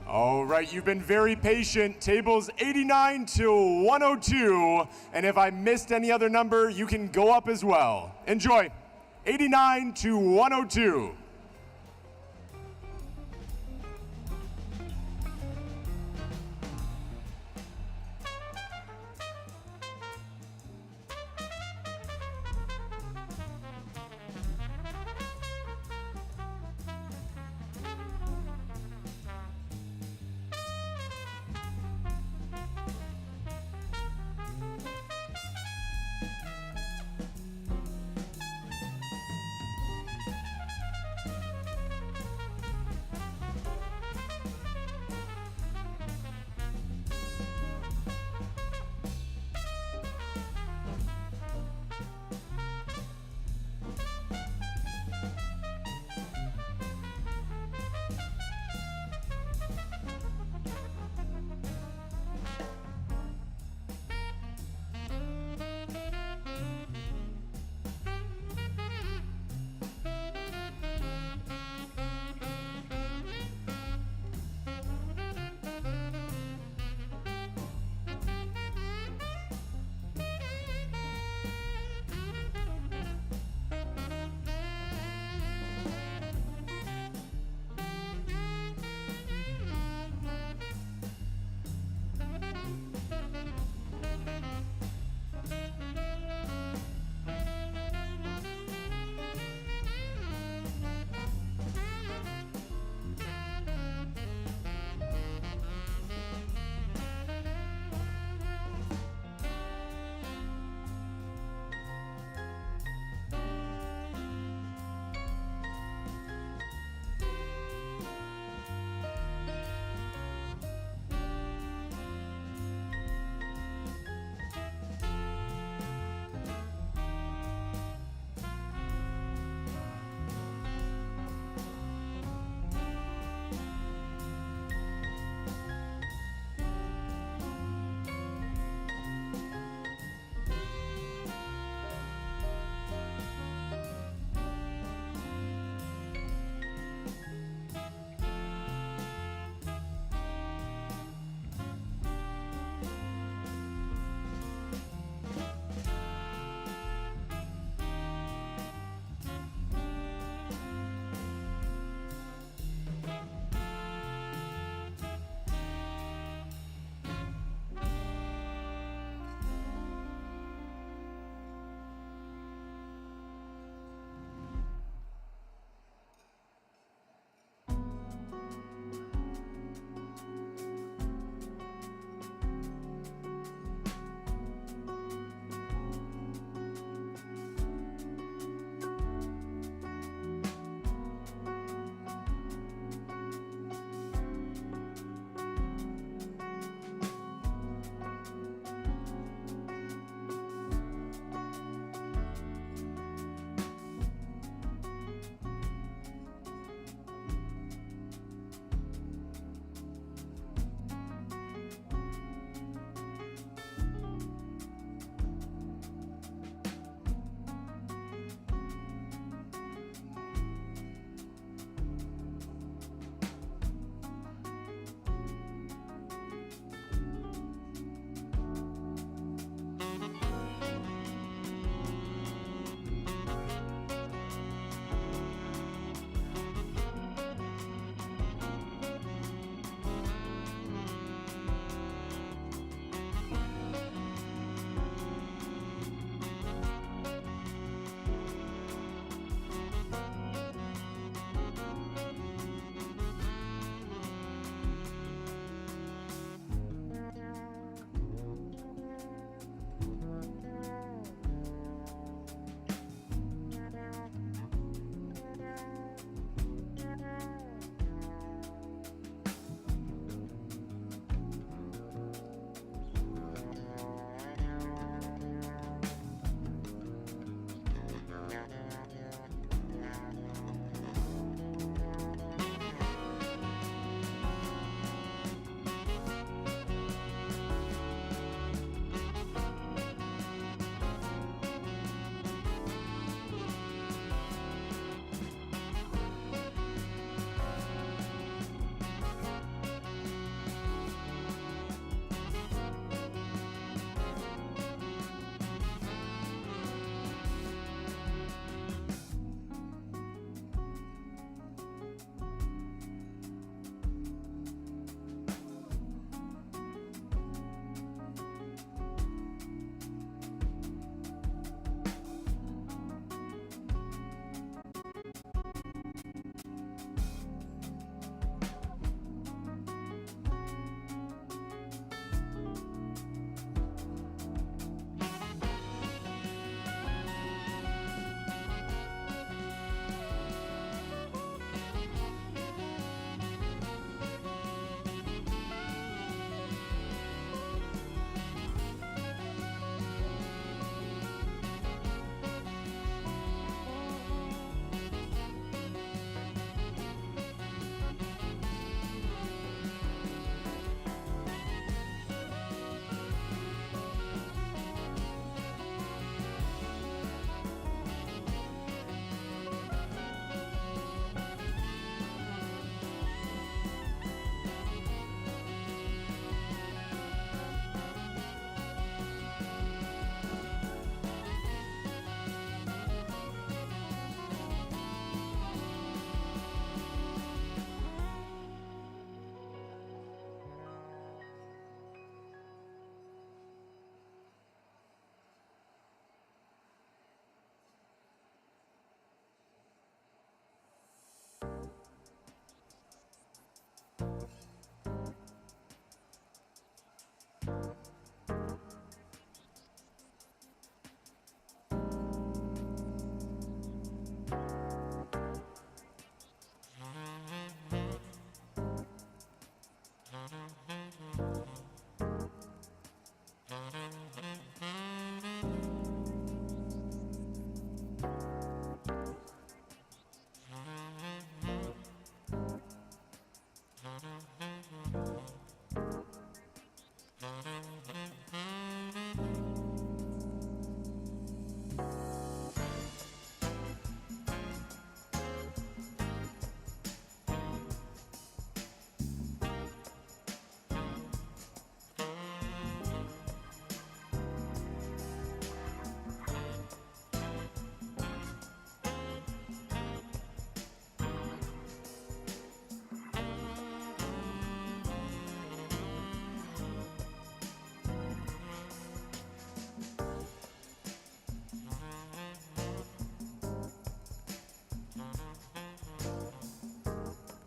All right, you've been very patient. Tables 89 to 102. And if I missed any other number, you can go up as well. Enjoy. 89 to 102.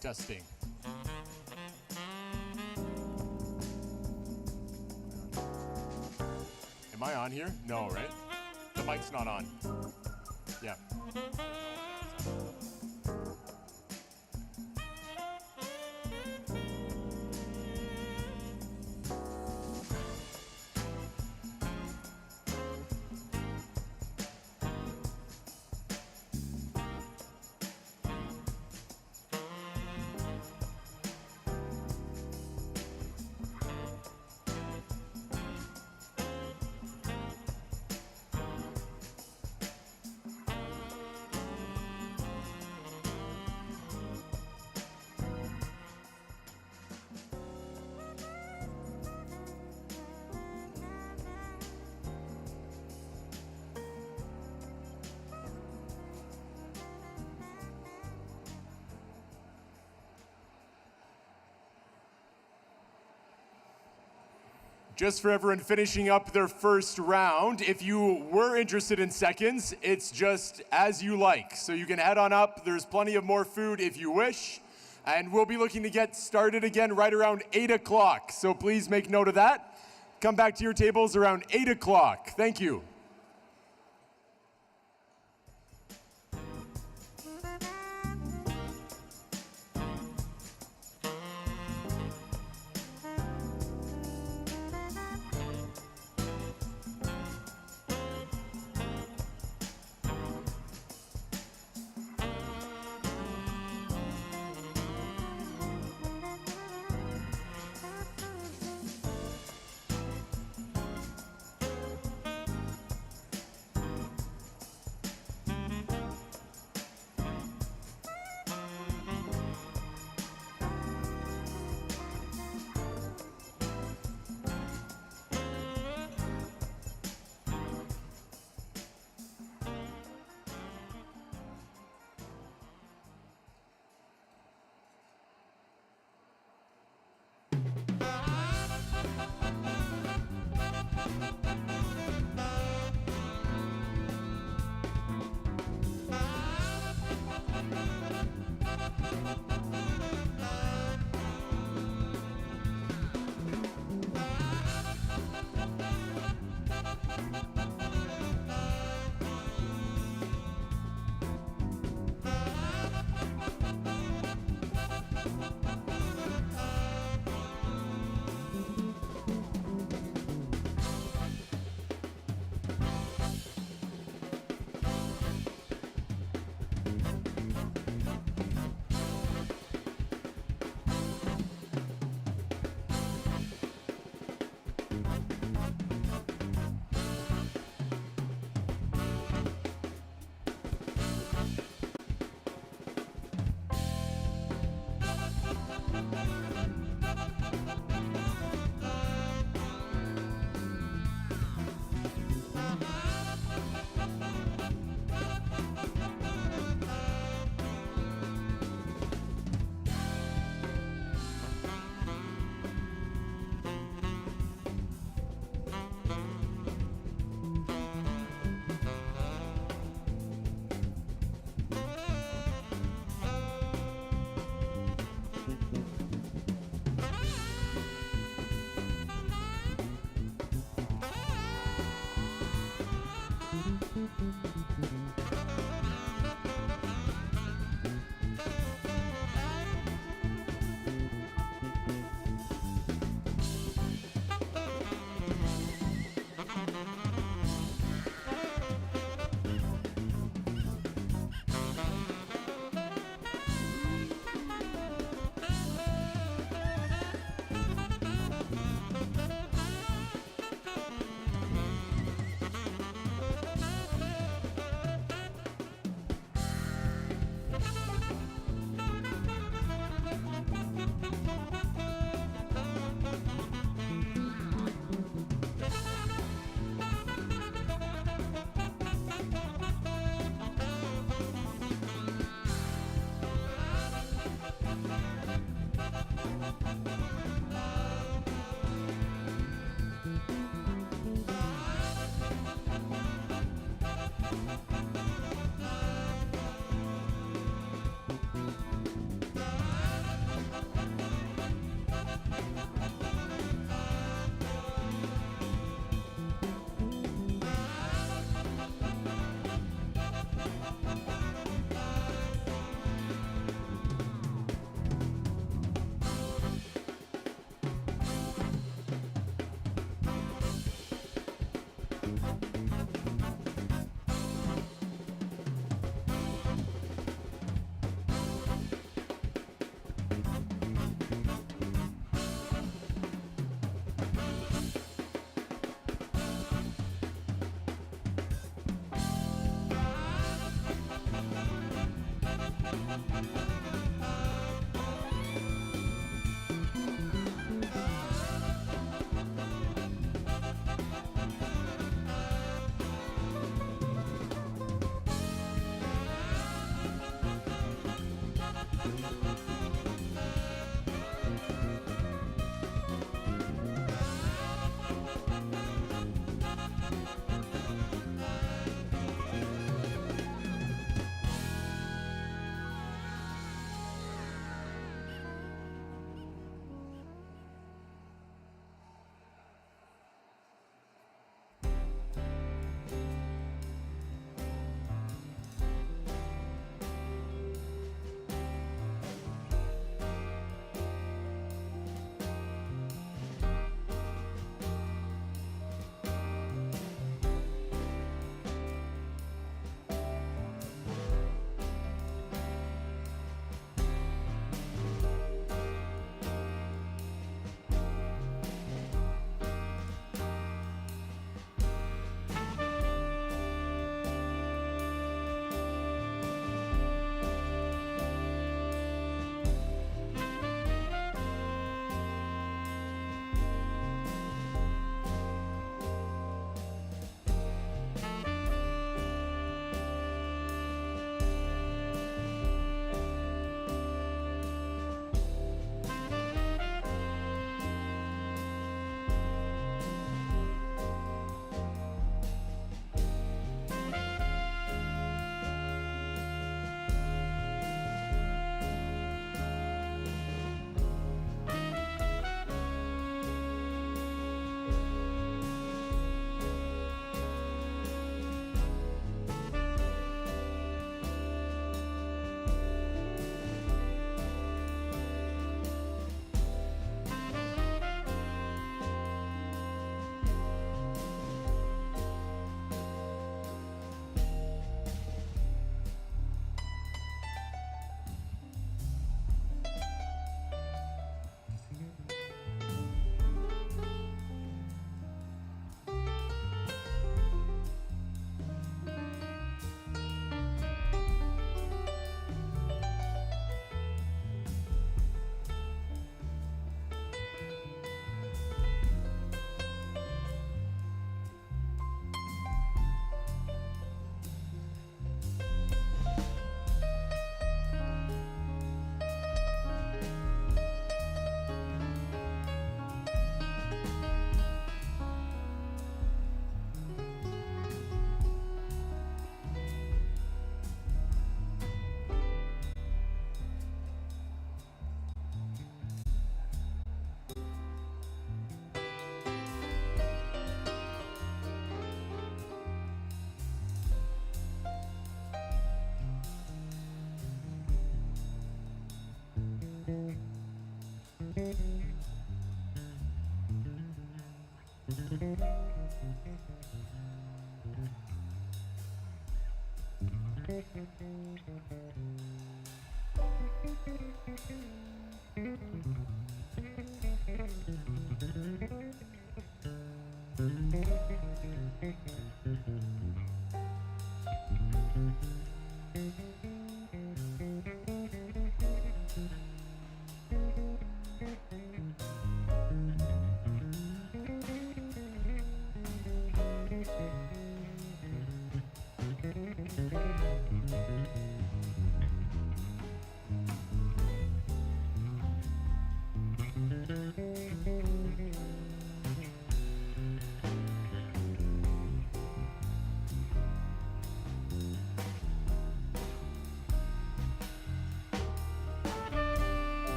Testing. Am I on here? No, right? The mic's not on. Yeah. Just for everyone finishing up their first round, if you were interested in seconds, it's just as you like. So you can head on up. There's plenty of more food if you wish. And we'll be looking to get started again right around 8 o'clock. So please make note of that. Come back to your tables around 8 o'clock. Thank you.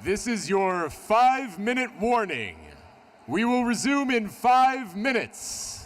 This is your 5-minute warning. We will resume in 5 minutes.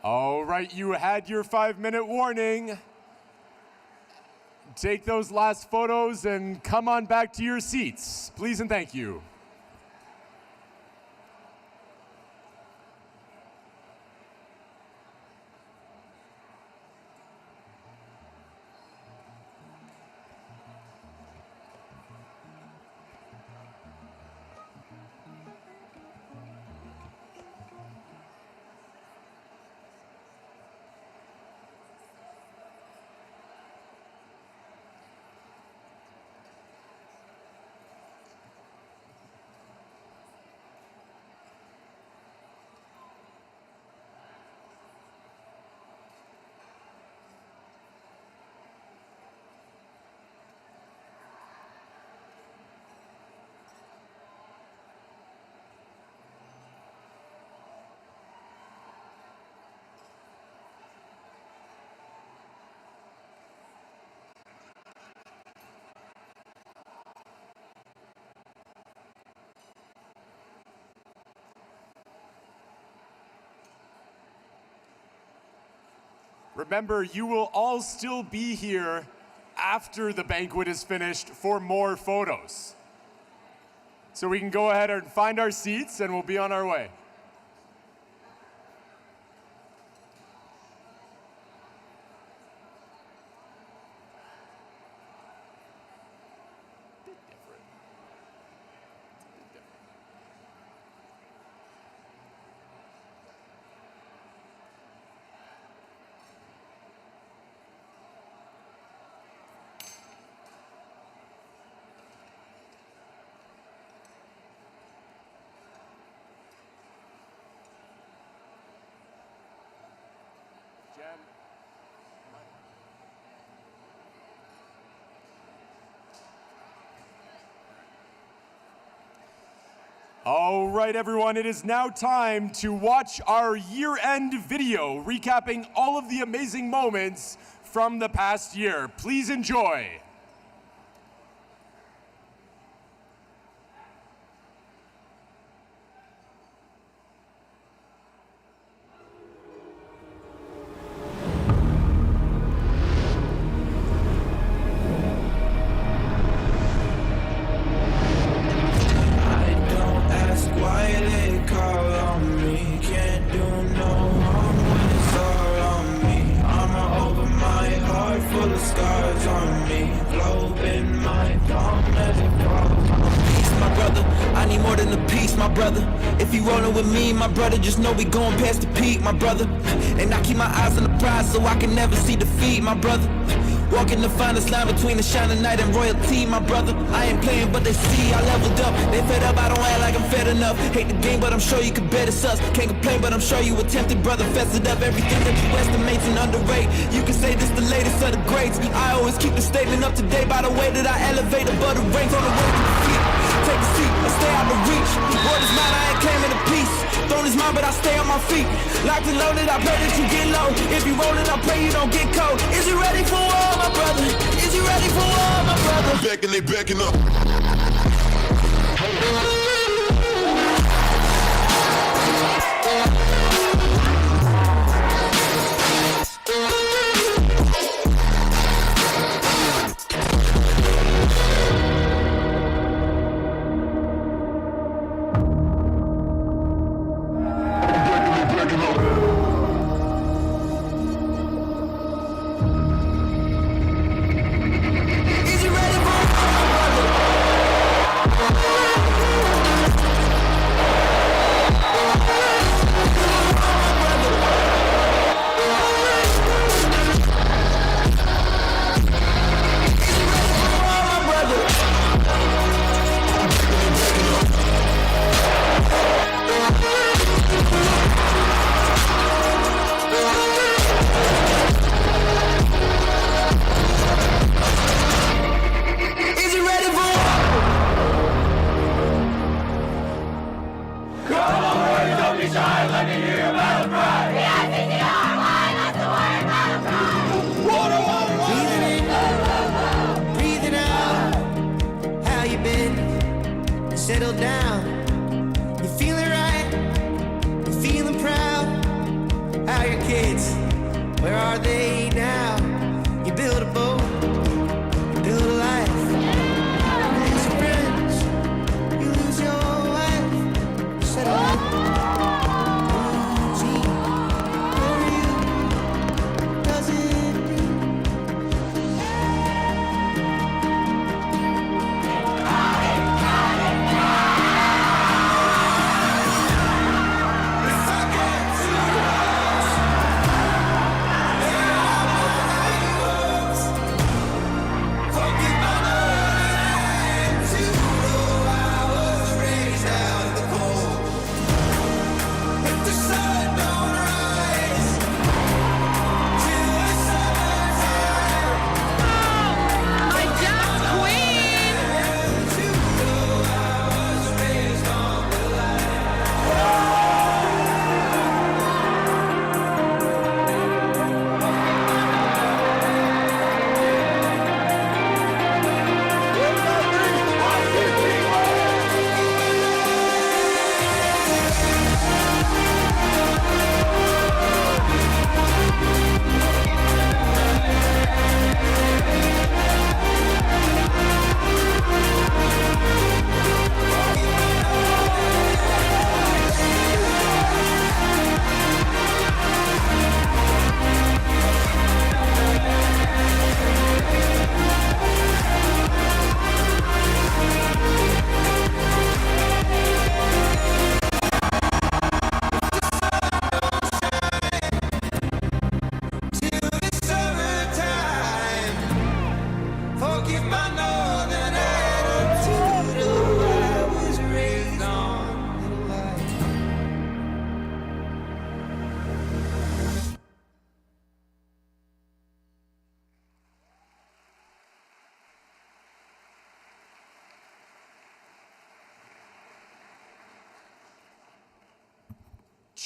All right, you had your 5-minute warning. Take those last photos and come on back to your seats. Please and thank you. Remember, you will all still be here after the banquet is finished for more photos. So we can go ahead and find our seats and we'll be on our way. All right, everyone, it is now time to watch our year-end video recapping all of the amazing moments from the past year. Please enjoy. Just know we going past the peak, my brother. And I keep my eyes on the prize so I can never see defeat, my brother. Walking the finest line between the shining night and royalty, my brother. I ain't playing, but they see I leveled up. They fed up, I don't act like I'm fed enough. Hate the game, but I'm sure you could bet it's us. Can't complain, but I'm sure you attempted, brother. Fested up everything that you estimate and underrate. You can say this the latest of the greats. I always keep the statement up to date by the way that I elevate above the ranks on the way to defeat. Take a seat, I stay out of reach. Word is mine, I ain't claiming a piece. Throne is mine, but I stay on my feet. Locked and loaded, I pray that you get low. If you rollin', I pray you don't get cold. Is you ready for war, my brother? Is you ready for war, my brother? Backing, they backing up.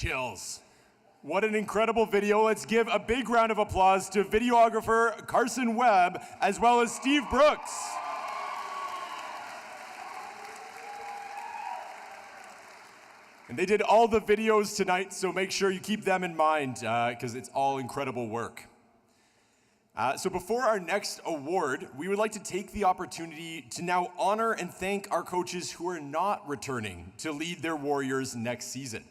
chills. What an incredible video. Let's give a big round of applause to videographer Carson Webb as well as Steve Brooks. And they did all the videos tonight, so make sure you keep them in mind because it's all incredible work. So before our next award, we would like to take the opportunity to now honor and thank our coaches who are not returning to lead their Warriors next season.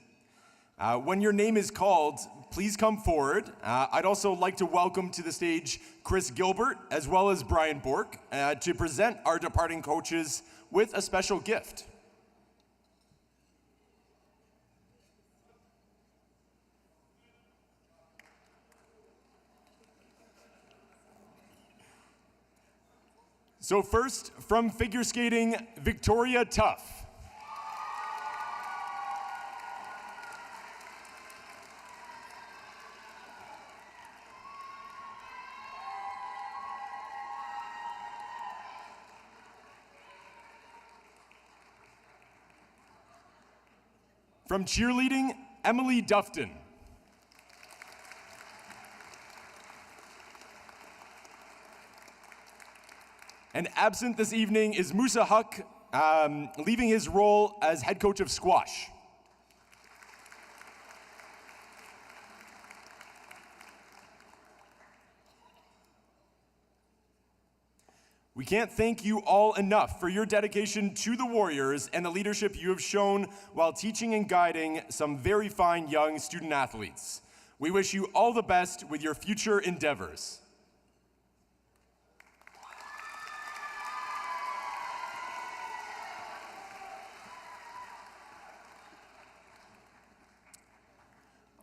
When your name is called, please come forward. I'd also like to welcome to the stage Chris Gilbert as well as Brian Bork to present our departing coaches with a special gift. So first, from figure skating, Victoria Tuff. From cheerleading, Emily Dufton. And absent this evening is Musa Huck, leaving his role as head coach of squash. We can't thank you all enough for your dedication to the Warriors and the leadership you have shown while teaching and guiding some very fine young student athletes. We wish you all the best with your future endeavors.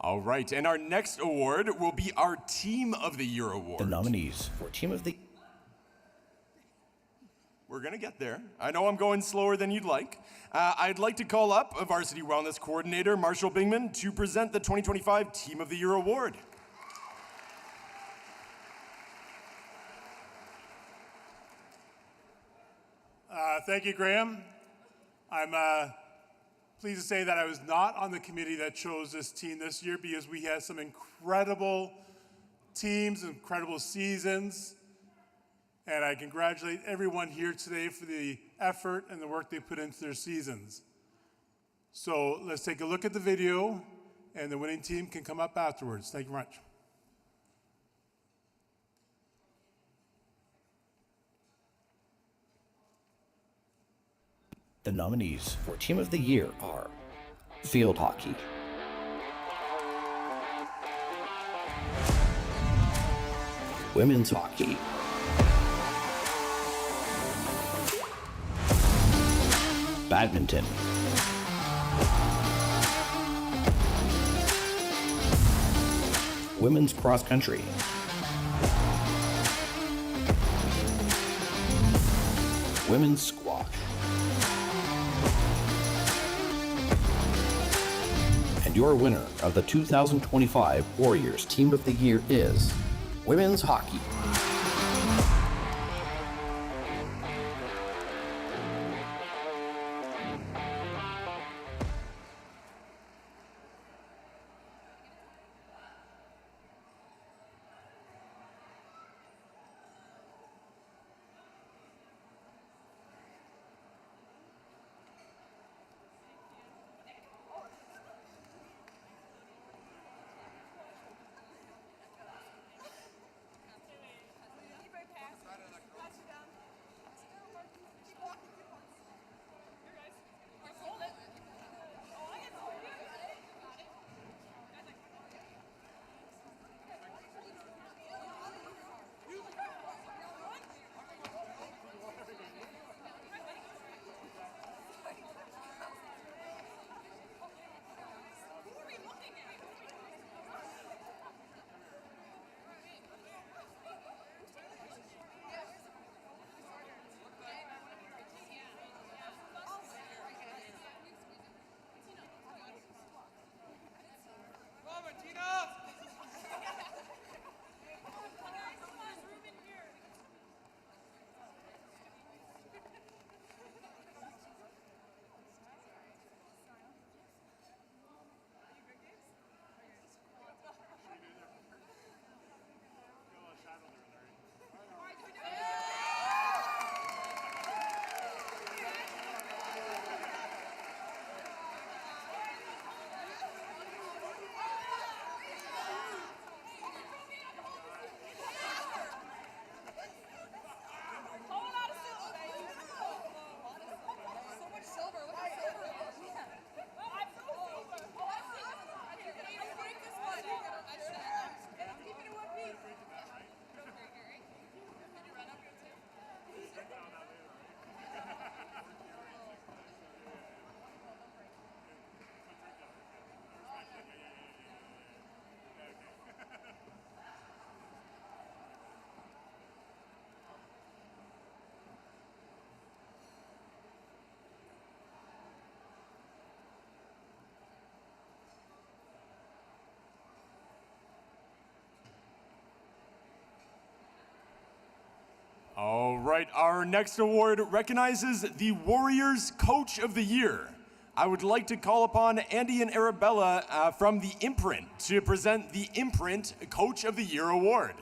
All right, and our next award will be our Team of the Year award. The nominees for Team of the... We're gonna get there. I know I'm going slower than you'd like. I'd like to call up a Varsity Wellness Coordinator, Marshall Bingman, to present the 2025 Team of the Year award. Thank you, Graham. I'm pleased to say that I was not on the committee that chose this team this year because we had some incredible teams, incredible seasons, and I congratulate everyone here today for the effort and the work they put into their seasons. So let's take a look at the video, and the winning team can come up afterwards. Thank you very much. The nominees for Team of the Year are Field Hockey, Women's Hockey, Badminton, Women's Cross Country, Women's Squash, and your winner of the 2025 Warriors Team of the Year is Women's Hockey. right, our next award recognizes the Warriors Coach of the Year. I would like to call upon Andy and Arabella from the Imprint to present the Imprint Coach of the Year award.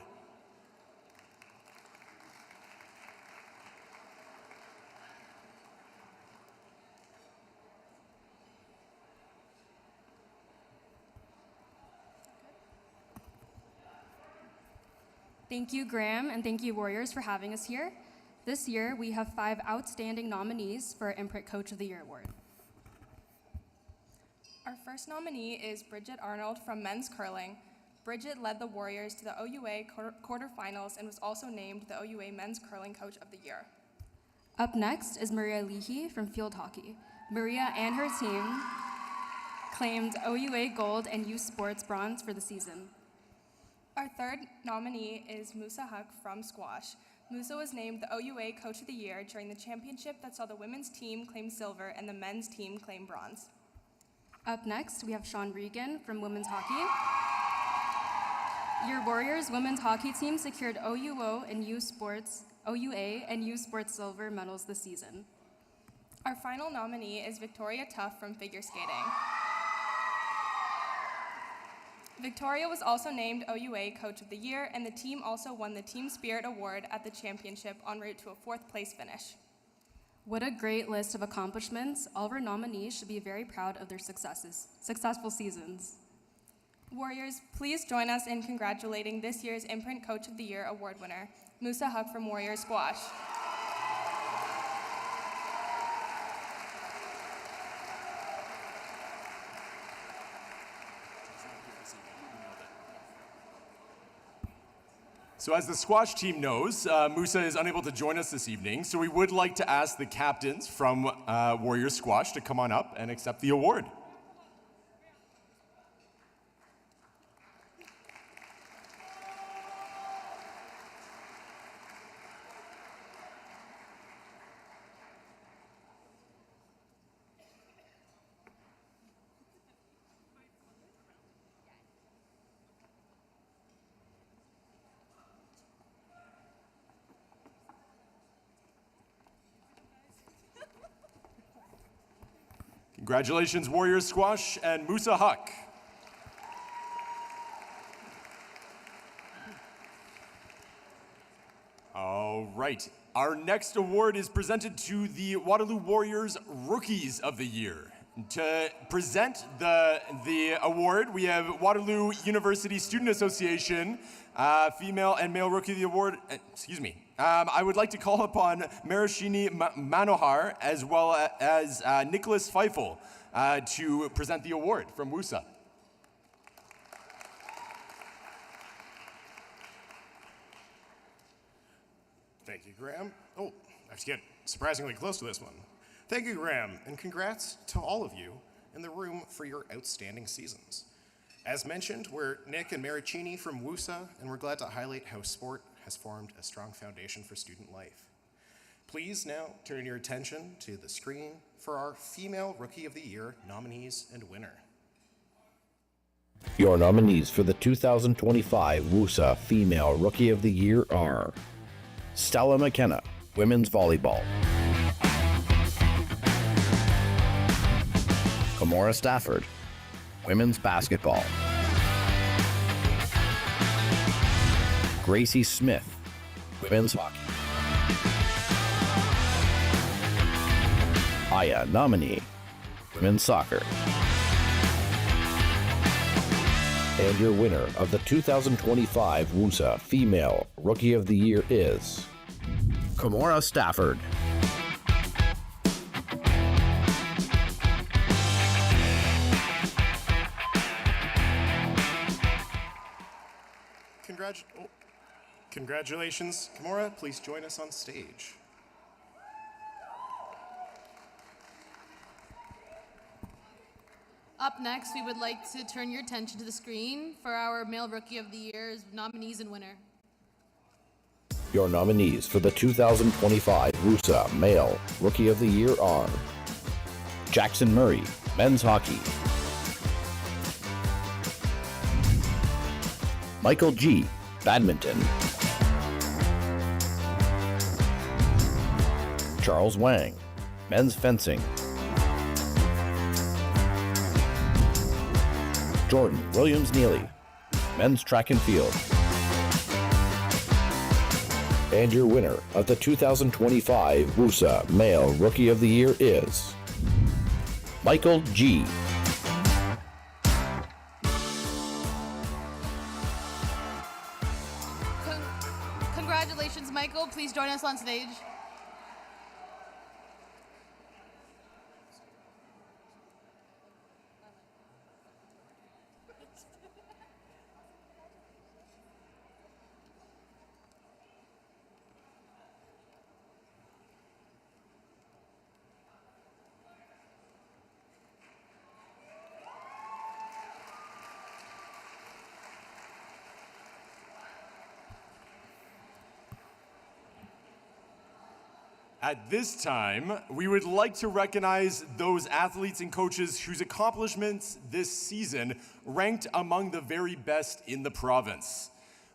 Thank you, Graham, and thank you, Warriors, for having us here. This year, we have 5 outstanding nominees for our Imprint Coach of the Year award. Our first nominee is Bridget Arnold from men's curling. Bridget led the Warriors to the OUA quarterfinals and was also named the OUA Men's Curling Coach of the Year. Up next is Maria Leahy from field hockey. Maria and her team claimed OUA gold and youth sports bronze for the season. Our third nominee is Musa Huck from squash. Musa was named the OUA Coach of the Year during the championship that saw the women's team claim silver and the men's team claim bronze. Up next, we have Sean Regan from women's hockey. Your Warriors women's hockey team secured OUA and youth sports silver medals this season. Our final nominee is Victoria Tuff from figure skating. Victoria was also named OUA Coach of the Year, and the team also won the Team Spirit Award at the championship en route to a 4th place finish. What a great list of accomplishments. All of our nominees should be very proud of their successful seasons. Warriors, please join us in congratulating this year's Imprint Coach of the Year award winner, Musa Huck from Warriors Squash. So as the squash team knows, Musa is unable to join us this evening, so we would like to ask the captains from Warriors Squash to come on up and accept the award. Congratulations, Warriors Squash and Musa Huck. All right, our next award is presented to the Waterloo Warriors Rookies of the Year. To present the award, we have Waterloo University Student Association, female and male rookie of the award, I would like to call upon Marashini Manohar as well as Nicholas Feifel to present the award from WUSA. Thank you, Graham. Oh, I have to get surprisingly close to this one. Thank you, Graham, and congrats to all of you in the room for your outstanding seasons. As mentioned, we're Nick and Maricini from WUSA, and we're glad to highlight how sport has formed a strong foundation for student life. Please now turn your attention to the screen for our Female Rookie of the Year nominees and winner. Your nominees for the 2025 WUSA Female Rookie of the Year are Stella McKenna, Women's Volleyball; Kamora Stafford, Women's Basketball; Gracie Smith, Women's Hockey; Aya Nominee, Women's Soccer. And your winner of the 2025 WUSA Female Rookie of the Year is Kamora Stafford. Congratulations, Kamora. Please join us on stage. Up next, we would like to turn your attention to the screen for our Male Rookie of the Year's nominees and winner. Your nominees for the 2025 WUSA Male Rookie of the Year are Jackson Murray, Men's Hockey; Michael G., Badminton; Charles Wang. Men's fencing, Jordan Williams-Neely. Men's track and field. And your winner of the 2025 WUSA Male Rookie of the Year is Michael G. Congratulations, Michael. Please join us on stage. At this time, we would like to recognize those athletes and coaches whose accomplishments this season ranked among the very best in the province.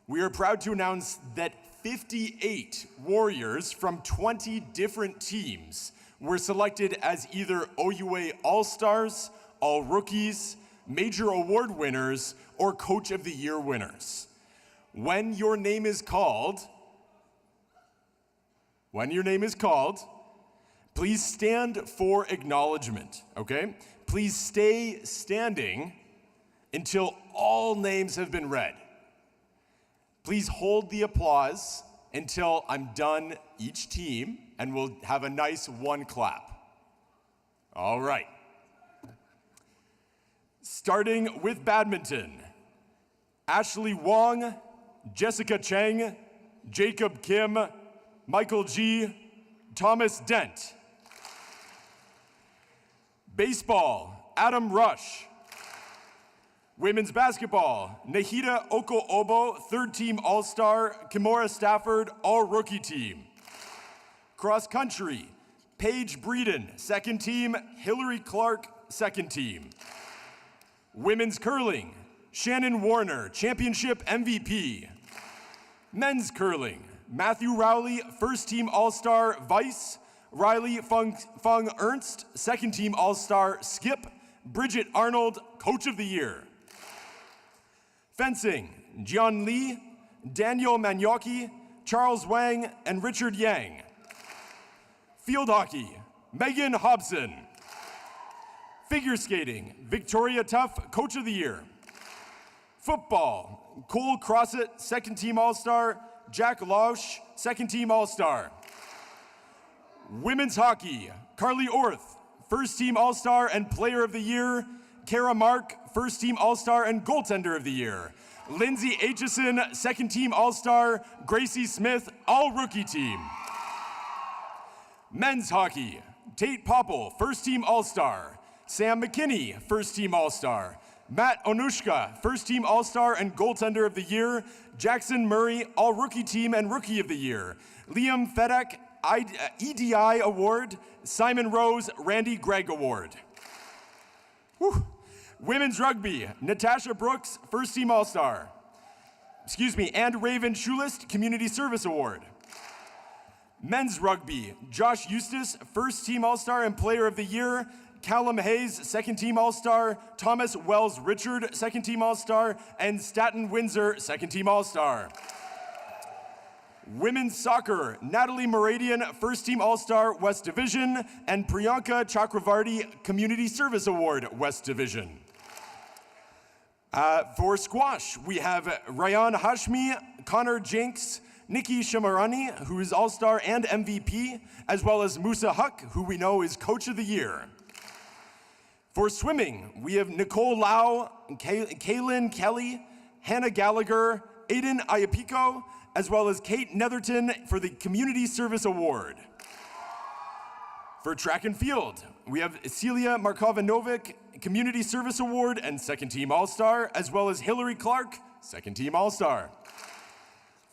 We are proud to announce that 58 Warriors from 20 different teams were selected as either OUA All-Stars, All-Rookies, Major Award winners, or Coach of the Year winners. When your name is called, please stand for acknowledgement, okay? Please stay standing until all names have been read. Please hold the applause until I'm done each team, and we'll have a nice one clap. All right. Starting with badminton, Ashley Wong, Jessica Cheng, Jacob Kim, Michael G., Thomas Dent. Baseball, Adam Rush. Women's basketball, Nahida Oko-Obo, third team All-Star, Kimora Stafford, All-Rookie team. Cross country, Paige Breeden, second team, Hillary Clark, second team. Women's curling, Shannon Warner, championship MVP. Men's curling, Matthew Rowley, first team All-Star, Vice. Riley Fung Ernst, second team All-Star, Skip. Bridget Arnold, Coach of the Year. Fencing, Jian Li, Daniel Manioki, Charles Wang, and Richard Yang. Field hockey, Megan Hobson. Figure skating, Victoria Tuff, Coach of the Year. Football, Cole Crossett, second team All-Star, Jack Lausch, second team All-Star. Women's hockey, Carly Orth, first team All-Star and Player of the Year. Kara Mark, first team All-Star and Goaltender of the Year. Lindsay Aitchison, second team All-Star. Gracie Smith, All-Rookie team. Men's hockey, Tate Popple, first team All-Star. Sam McKinney, first team All-Star. Matt Onushka, first team All-Star and Goaltender of the Year. Jackson Murray, All-Rookie team and Rookie of the Year. Liam Fedek, EDI Award. Simon Rose, Randy Gregg Award. Whew. Women's rugby, Natasha Brooks, first team All-Star. And Raven Schulist, Community Service Award. Men's rugby, Josh Eustace, first team All-Star and Player of the Year. Callum Hayes, second team All-Star. Thomas Wells Richard, second team All-Star. And Staten Windsor, second team All-Star. Women's soccer, Natalie Moradian, first team All-Star, West Division. And Priyanka Chakravarti, Community Service Award, West Division. For squash, we have Ryan Hashmi, Connor Jinks, Nikki Shamarani, who is All-Star and MVP, as well as Musa Huck, who we know is Coach of the Year. For swimming, we have Nicole Lau, Kaylin Kelly, Hannah Gallagher, Aiden Ayapico, as well as Kate Netherton for the Community Service Award. For track and field, we have Celia Markova-Novik, Community Service Award and second team All-Star, as well as Hillary Clark, second team All-Star.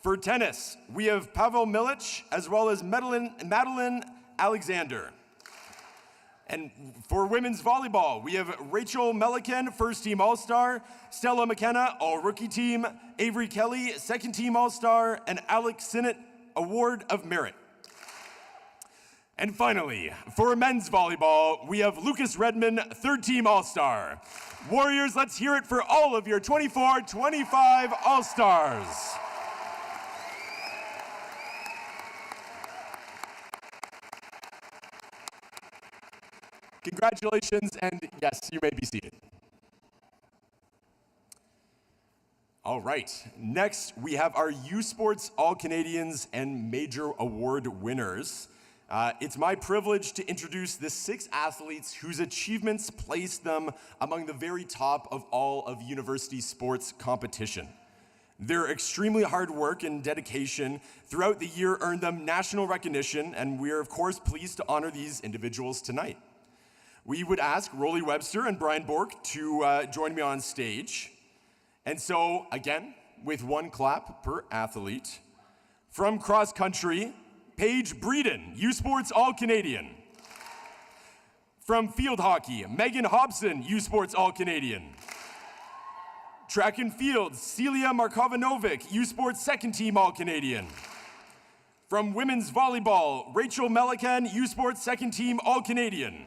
For tennis, we have Pavel Milic, as well as Madeline Alexander. And for women's volleyball, we have Rachel Melican, first team All-Star, Stella McKenna, All-Rookie team, Avery Kelly, second team All-Star, and Alex Sinnott, Award of Merit. And finally, for men's volleyball, we have Lucas Redmond, third team All-Star. Warriors, let's hear it for all of your 24-25 All-Stars. Congratulations, and yes, you may be seated. All right, next we have our U Sports All-Canadians and Major Award winners. It's my privilege to introduce the 6 athletes whose achievements place them among the very top of all of university sports competition. Their extremely hard work and dedication throughout the year earned them national recognition, and we are of course pleased to honor these individuals tonight. We would ask Rolly Webster and Brian Bork to join me on stage. And so, again, with 1 clap per athlete. From cross country, Paige Breeden, U Sports All-Canadian. From field hockey, Megan Hobson, U Sports All-Canadian. Track and field, Celia Markovanovic, U Sports Second Team All-Canadian. From women's volleyball, Rachel Melican, U Sports Second Team All-Canadian.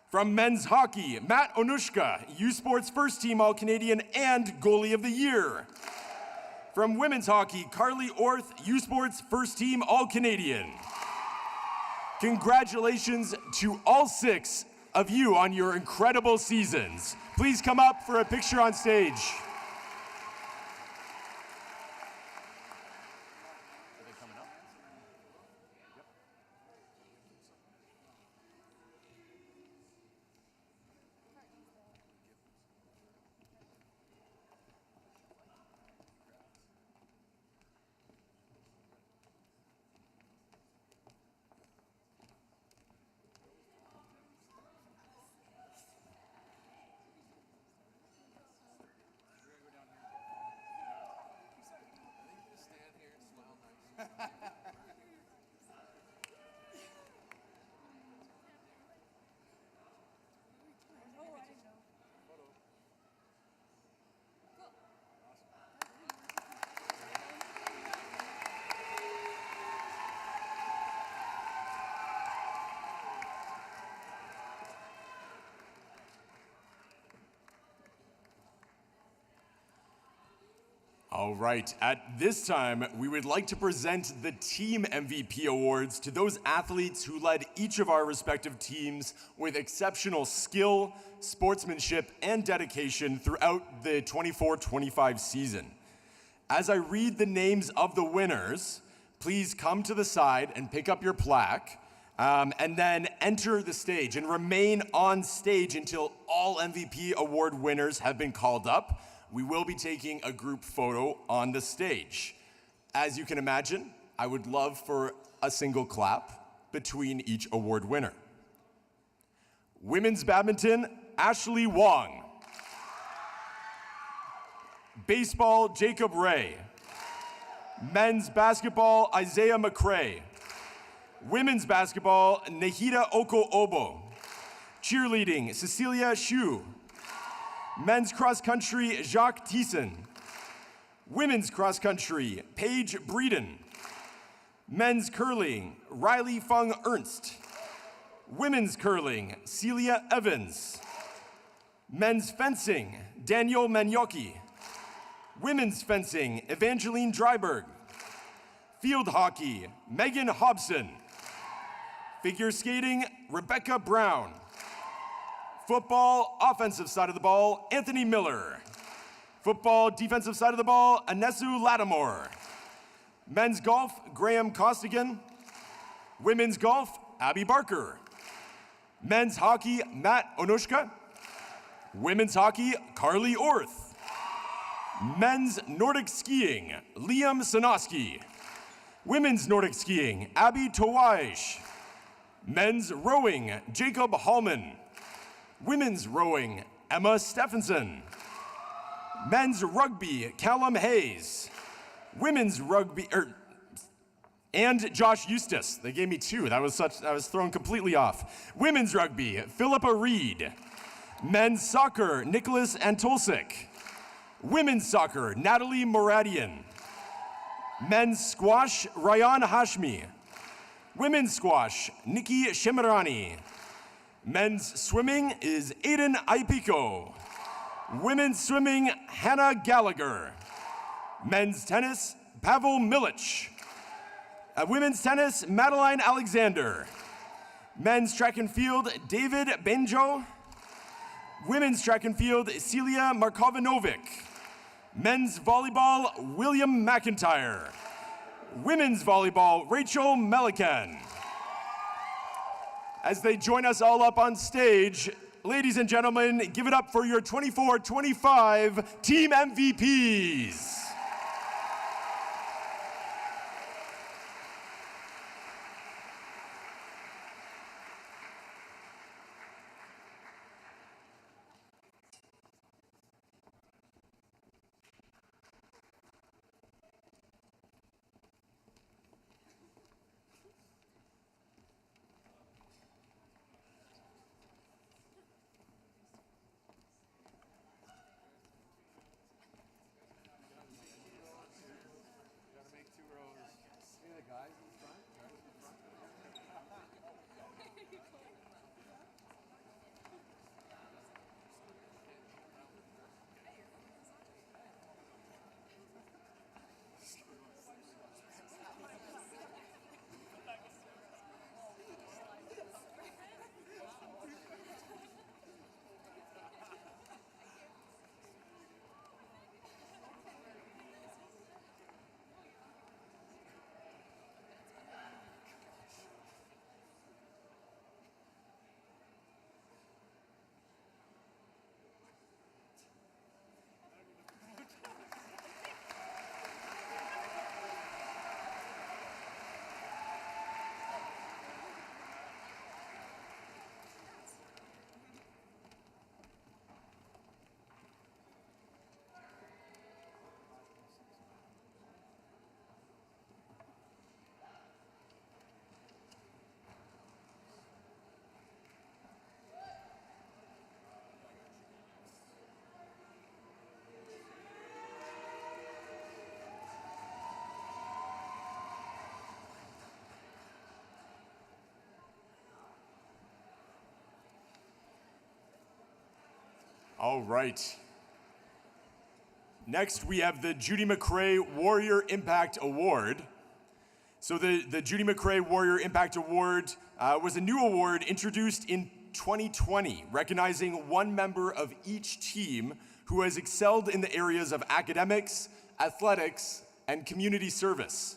From men's hockey, Matt Onushka, U Sports First Team All-Canadian and Goalie of the Year. From women's hockey, Carly Orth, U Sports First Team All-Canadian. Congratulations to all 6 of you on your incredible seasons. Please come up for a picture on stage. All right, at this time, we would like to present the Team MVP Awards to those athletes who led each of our respective teams with exceptional skill, sportsmanship, and dedication throughout the 24-25 season. As I read the names of the winners, please come to the side and pick up your plaque, and then enter the stage and remain on stage until all MVP Award winners have been called up. We will be taking a group photo on the stage. As you can imagine, I would love for a single clap between each award winner. Women's badminton, Ashley Wong. Baseball, Jacob Ray. Men's basketball, Isaiah McCrae. Women's basketball, Nahida Oko Obo. Cheerleading, Cecilia Shu. Men's cross country, Jacques Thiessen. Women's cross country, Paige Breeden. Men's curling, Riley Fung Ernst. Women's curling, Celia Evans. Men's fencing, Daniel Manioki. Women's fencing, Evangeline Dryberg. Field hockey, Megan Hobson. Figure skating, Rebecca Brown. Football, offensive side of the ball, Anthony Miller. Football, defensive side of the ball, Anesu Lattimore. Men's golf, Graham Costigan. Women's golf, Abby Barker. Men's hockey, Matt Onushka. Women's hockey, Carly Orth. Men's Nordic skiing, Liam Sanoski. Women's Nordic skiing, Abby Towaj. Men's rowing, Jacob Hallman. Women's rowing, Emma Stephenson. Men's rugby, Callum Hayes. Women's rugby, and Josh Eustace. They gave me 2. I was thrown completely off. Women's rugby, Philippa Reed. Men's soccer, Nicholas Antolsik. Women's soccer, Natalie Moradian. Men's squash, Ryan Hashmi. Women's squash, Nikki Shimirani. Men's swimming is Aiden Aipico. Women's swimming, Hannah Gallagher. Men's tennis, Pavel Milic. Women's tennis, Madeline Alexander. Men's track and field, David Benjo. Women's track and field, Celia Markovinovic. Men's volleyball, William McIntyre. Women's volleyball, Rachel Melican. As they join us all up on stage, ladies and gentlemen, give it up for your 24-25 team MVPs. All right. Next, we have the Judy McCrae Warrior Impact Award. So the Judy McCrae Warrior Impact Award was a new award introduced in 2020, recognizing one member of each team who has excelled in the areas of academics, athletics, and community service.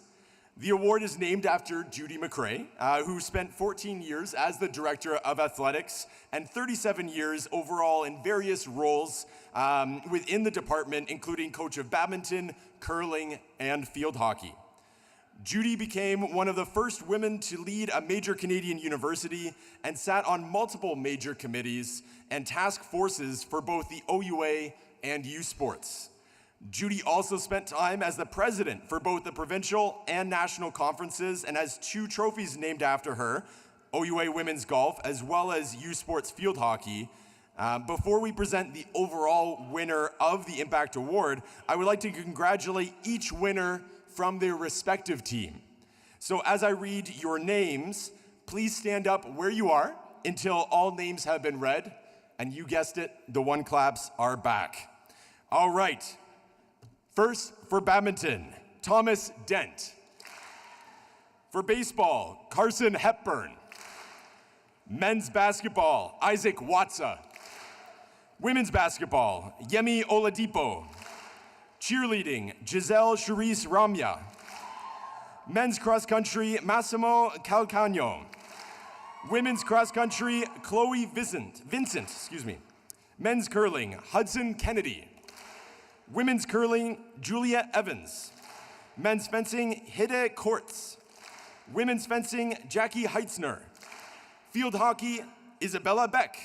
The award is named after Judy McCrae, who spent 14 years as the Director of Athletics and 37 years overall in various roles within the department, including coach of badminton, curling, and field hockey. Judy became one of the first women to lead a major Canadian university and sat on multiple major committees and task forces for both the OUA and U Sports. Judy also spent time as the president for both the provincial and national conferences and has 2 trophies named after her, OUA Women's Golf as well as U Sports Field Hockey. Before we present the overall winner of the Impact Award, I would like to congratulate each winner from their respective team. So as I read your names, please stand up where you are until all names have been read. And you guessed it, the one claps are back. All right. First, for badminton, Thomas Dent. For baseball, Carson Hepburn. Men's basketball, Isaac Watsa. Women's basketball, Yemi Oladipo. Cheerleading, Giselle Charisse Ramya. Men's cross country, Massimo Calcagno. Women's cross country, Chloe Vincent. Men's curling, Hudson Kennedy. Women's curling, Julia Evans. Men's fencing, Hide Kortz. Women's fencing, Jackie Heitzner. Field hockey, Isabella Beck.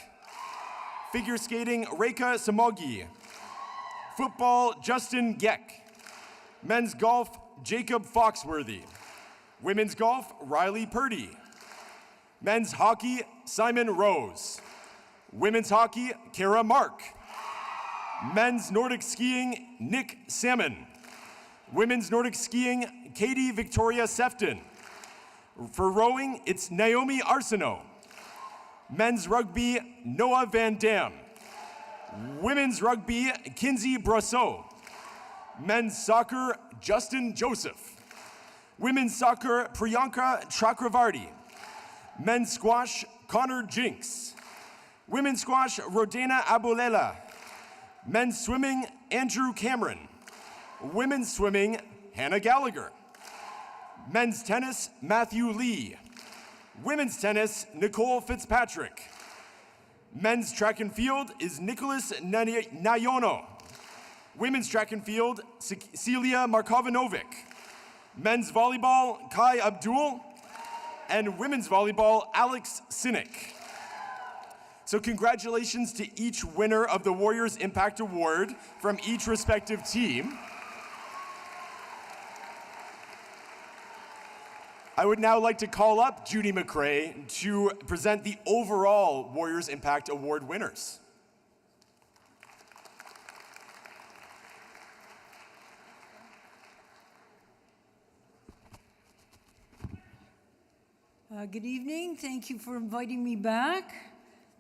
Figure skating, Reika Samogi. Football, Justin Geck. Men's golf, Jacob Foxworthy. Women's golf, Riley Purdy. Men's hockey, Simon Rose. Women's hockey, Kara Mark. Men's Nordic skiing, Nick Salmon. Women's Nordic skiing, Katie Victoria Sefton. For rowing, it's Naomi Arsenault. Men's rugby, Noah Van Dam. Women's rugby, Kinsey Brosseau. Men's soccer, Justin Joseph. Women's soccer, Priyanka Chakravarti. Men's squash, Connor Jinks. Women's squash, Rodena Abulela. Men's swimming, Andrew Cameron. Women's swimming, Hannah Gallagher. Men's tennis, Matthew Lee. Women's tennis, Nicole Fitzpatrick. Men's track and field is Nicholas Nayono. Women's track and field, Celia Markovinovic. Men's volleyball, Kai Abdul. And women's volleyball, Alex Sinek. So congratulations to each winner of the Warriors Impact Award from each respective team. I would now like to call up Judy McRae to present the overall Warriors Impact Award winners. Good evening. Thank you for inviting me back.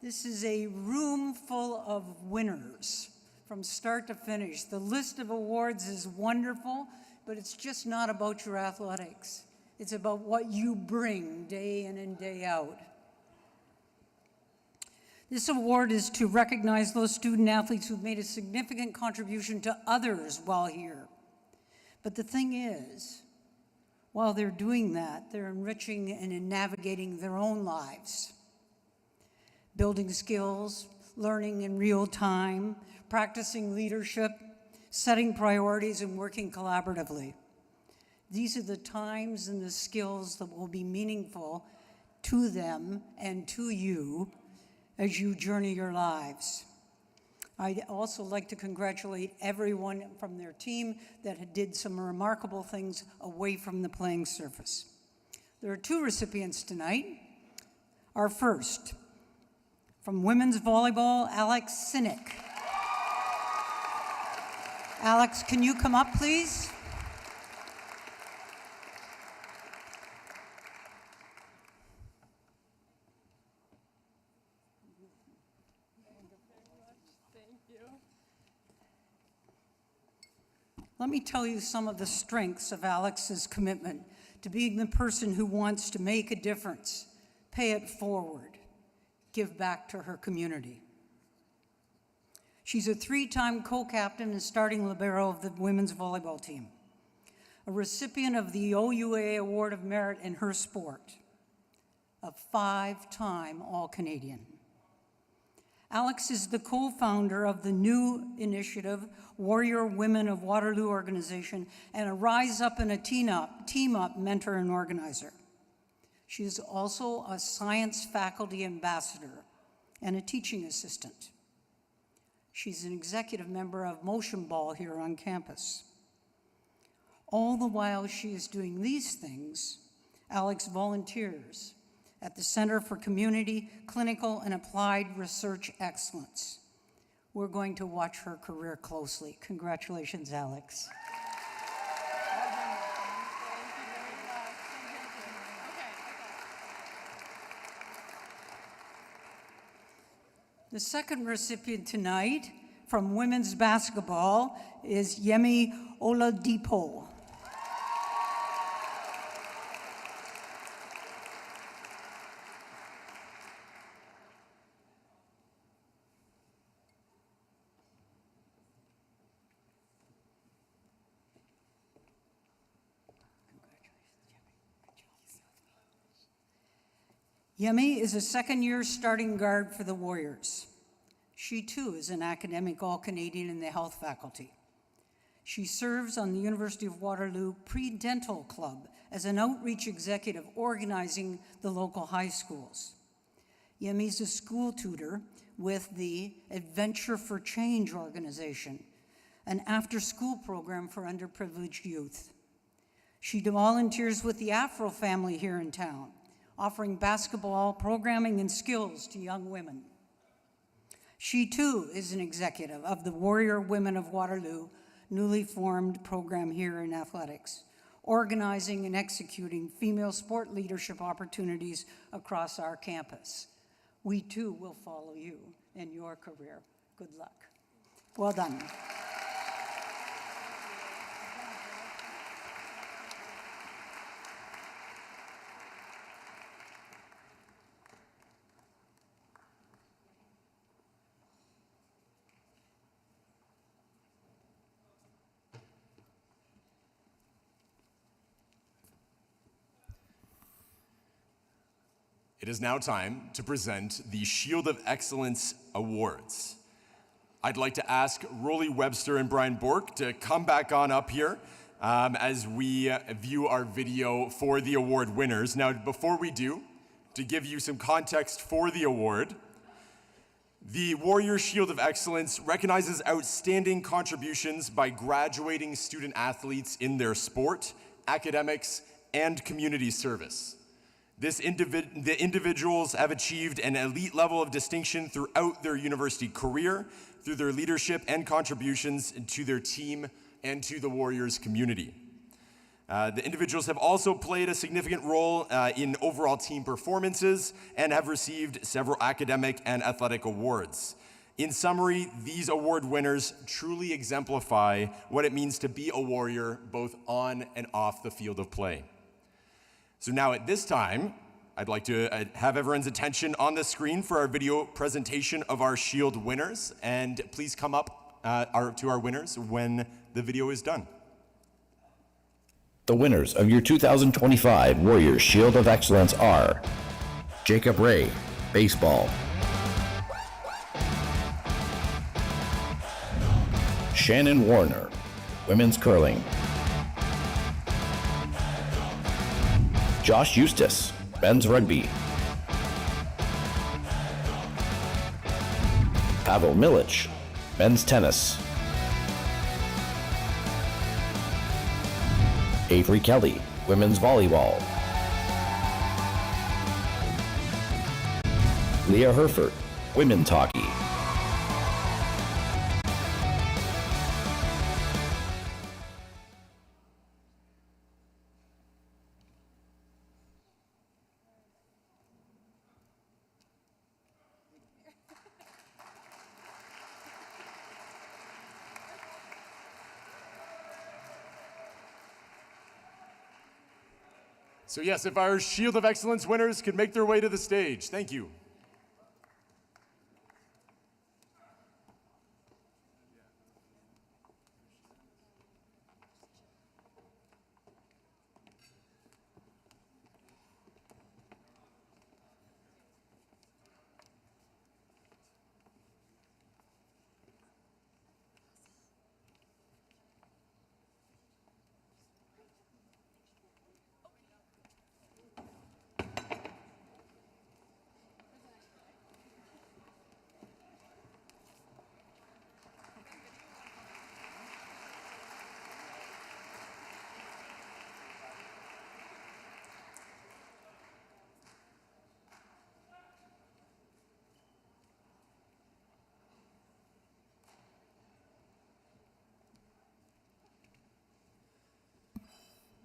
This is a room full of winners from start to finish. The list of awards is wonderful, but it's just not about your athletics. It's about what you bring day in and day out. This award is to recognize those student athletes who've made a significant contribution to others while here. But the thing is, while they're doing that, they're enriching and navigating their own lives, building skills, learning in real time, practicing leadership, setting priorities, and working collaboratively. These are the times and the skills that will be meaningful to them and to you as you journey your lives. I'd also like to congratulate everyone from their team that did some remarkable things away from the playing surface. There are two recipients tonight. Our first, from women's volleyball, Alex Sinek. Alex, can you come up, please? Let me tell you some of the strengths of Alex's commitment to being the person who wants to make a difference, pay it forward, give back to her community. She's a 3-time co-captain and starting libero of the women's volleyball team, a recipient of the OUA Award of Merit in her sport, a 5-time All-Canadian. Alex is the co-founder of the new initiative, Warrior Women of Waterloo organization, and a Rise Up and a Team Up mentor and organizer. She is also a science faculty ambassador and a teaching assistant. She's an executive member of Motion Ball here on campus. All the while she is doing these things, Alex volunteers at the Center for Community, Clinical, and Applied Research Excellence. We're going to watch her career closely. Congratulations, Alex. The second recipient tonight from women's basketball is Yemi Oladipo. Yemi is a second-year starting guard for the Warriors. She too is an academic All-Canadian in the health faculty. She serves on the University of Waterloo Pre-Dental Club as an outreach executive organizing the local high schools. Yemi's a school tutor with the Adventure for Change organization, an after-school program for underprivileged youth. She volunteers with the Afro family here in town, offering basketball programming and skills to young women. She too is an executive of the Warrior Women of Waterloo, newly formed program here in athletics, organizing and executing female sport leadership opportunities across our campus. We too will follow you in your career. Good luck. Well done. It is now time to present the Shield of Excellence Awards. I'd like to ask Rolly Webster and Brian Bork to come back on up here as we view our video for the award winners. Now, before we do, to give you some context for the award, the Warrior Shield of Excellence recognizes outstanding contributions by graduating student athletes in their sport, academics, and community service. The individuals have achieved an elite level of distinction throughout their university career through their leadership and contributions to their team and to the Warriors community. The individuals have also played a significant role in overall team performances and have received several academic and athletic awards. In summary, these award winners truly exemplify what it means to be a Warrior both on and off the field of play. So now at this time, I'd like to have everyone's attention on the screen for our video presentation of our Shield winners. And please come up to our winners when the video is done. The winners of your 2025 Warriors Shield of Excellence are Jacob Ray, baseball. Shannon Warner, women's curling. Josh Eustace, men's rugby. Pavel Milic, men's tennis. Avery Kelly, women's volleyball. Leah Herford, women's hockey. So yes, if our Shield of Excellence winners could make their way to the stage. Thank you.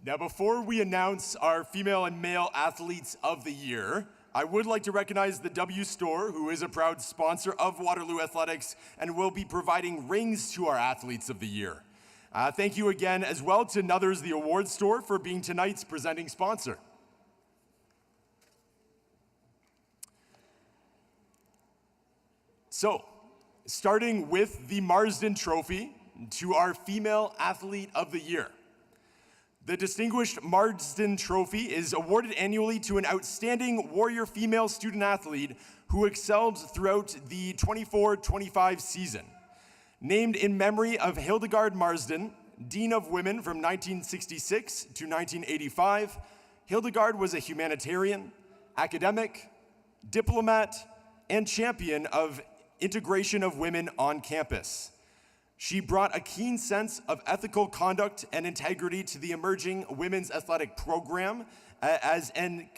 Now, before we announce our female and male athletes of the year, I would like to recognize the W Store, who is a proud sponsor of Waterloo Athletics and will be providing rings to our athletes of the year. Thank you again as well to Nothers, the award store, for being tonight's presenting sponsor. So, starting with the Marsden Trophy to our female athlete of the year. The Distinguished Marsden Trophy is awarded annually to an outstanding Warrior female student athlete who excelled throughout the 24-25 season. Named in memory of Hildegard Marsden, Dean of Women from 1966 to 1985, Hildegard was a humanitarian, academic, diplomat, and champion of integration of women on campus. She brought a keen sense of ethical conduct and integrity to the emerging women's athletic program as an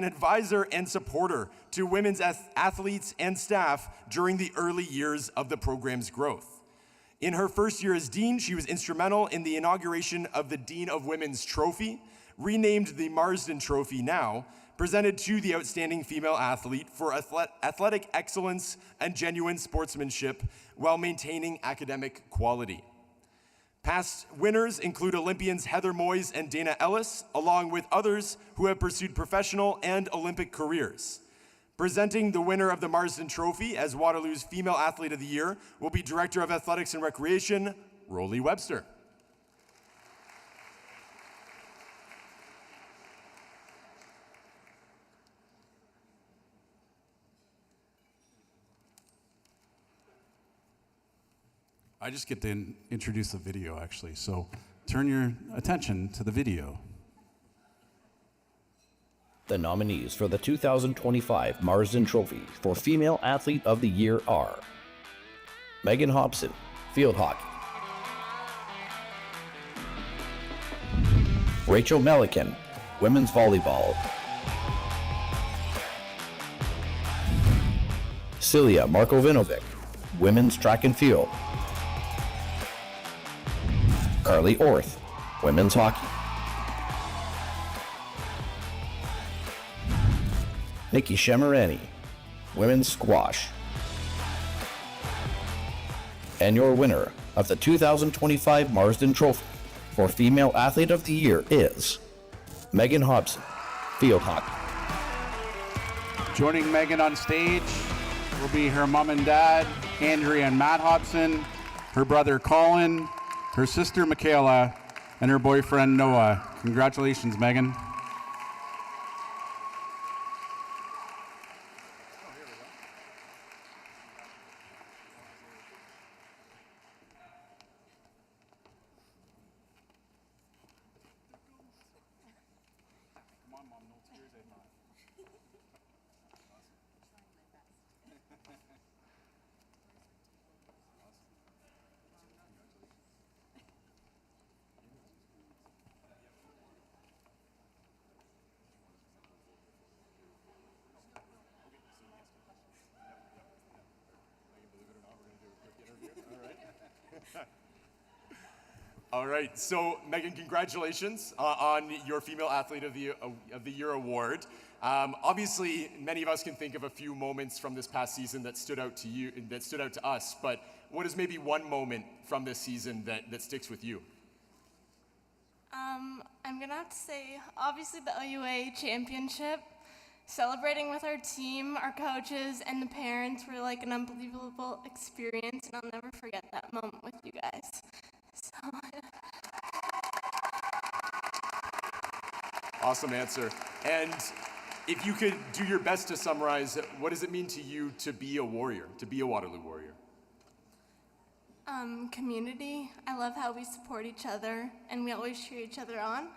advisor and supporter to women's athletes and staff during the early years of the program's growth. In her first year as dean, she was instrumental in the inauguration of the Dean of Women's Trophy, renamed the Marsden Trophy now, presented to the outstanding female athlete for athletic excellence and genuine sportsmanship while maintaining academic quality. Past winners include Olympians Heather Moyes and Dana Ellis, along with others who have pursued professional and Olympic careers. Presenting the winner of the Marsden Trophy as Waterloo's Female Athlete of the Year will be Director of Athletics and Recreation, Rolly Webster. I just get to introduce the video, actually, so turn your attention to the video. The nominees for the 2025 Marsden Trophy for Female Athlete of the Year are Megan Hobson, field hockey; Rachel Melican, women's volleyball; Celia Markovinovic, women's track and field; Carly Orth, women's hockey; Nikki Shemirani, women's squash. And your winner of the 2025 Marsden Trophy for Female Athlete of the Year is Megan Hobson, field hockey. Joining Megan on stage will be her mom and dad, Andrea and Matt Hobson, her brother Colin, her sister Michaela, and her boyfriend Noah. Congratulations, Megan. All right, so Megan, congratulations on your Female Athlete of the Year award. Obviously, many of us can think of a few moments from this past season that stood out to you, that stood out to us, but what is maybe one moment from this season that sticks with you? I'm gonna have to say, obviously the OUA championship. Celebrating with our team, our coaches, and the parents were like an unbelievable experience, and I'll never forget that moment with you guys. So. Awesome answer. And if you could do your best to summarize, what does it mean to you to be a warrior, to be a Waterloo Warrior? Community. I love how we support each other, and we always cheer each other on.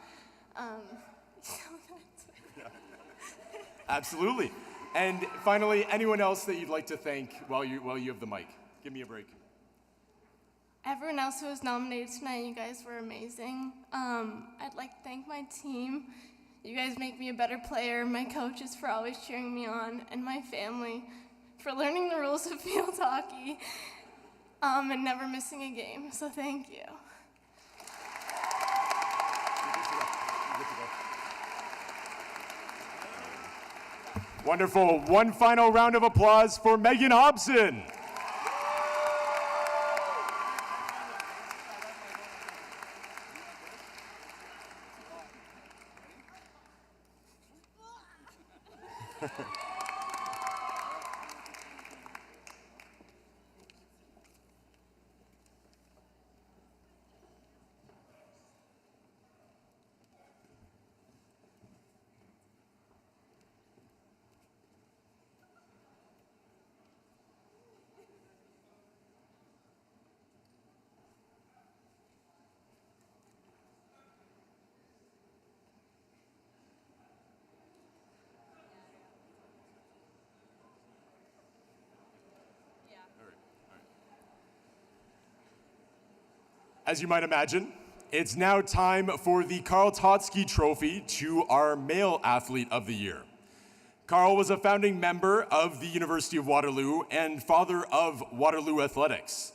Absolutely. And finally, anyone else that you'd like to thank while you have the mic? Give me a break. Everyone else who was nominated tonight, you guys were amazing. I'd like to thank my team. You guys make me a better player, my coaches for always cheering me on, and my family for learning the rules of field hockey and never missing a game. So thank you. Wonderful. One final round of applause for Megan Hobson. As you might imagine, it's now time for the Carl Totsky Trophy to our Male Athlete of the Year. Carl was a founding member of the University of Waterloo and father of Waterloo Athletics.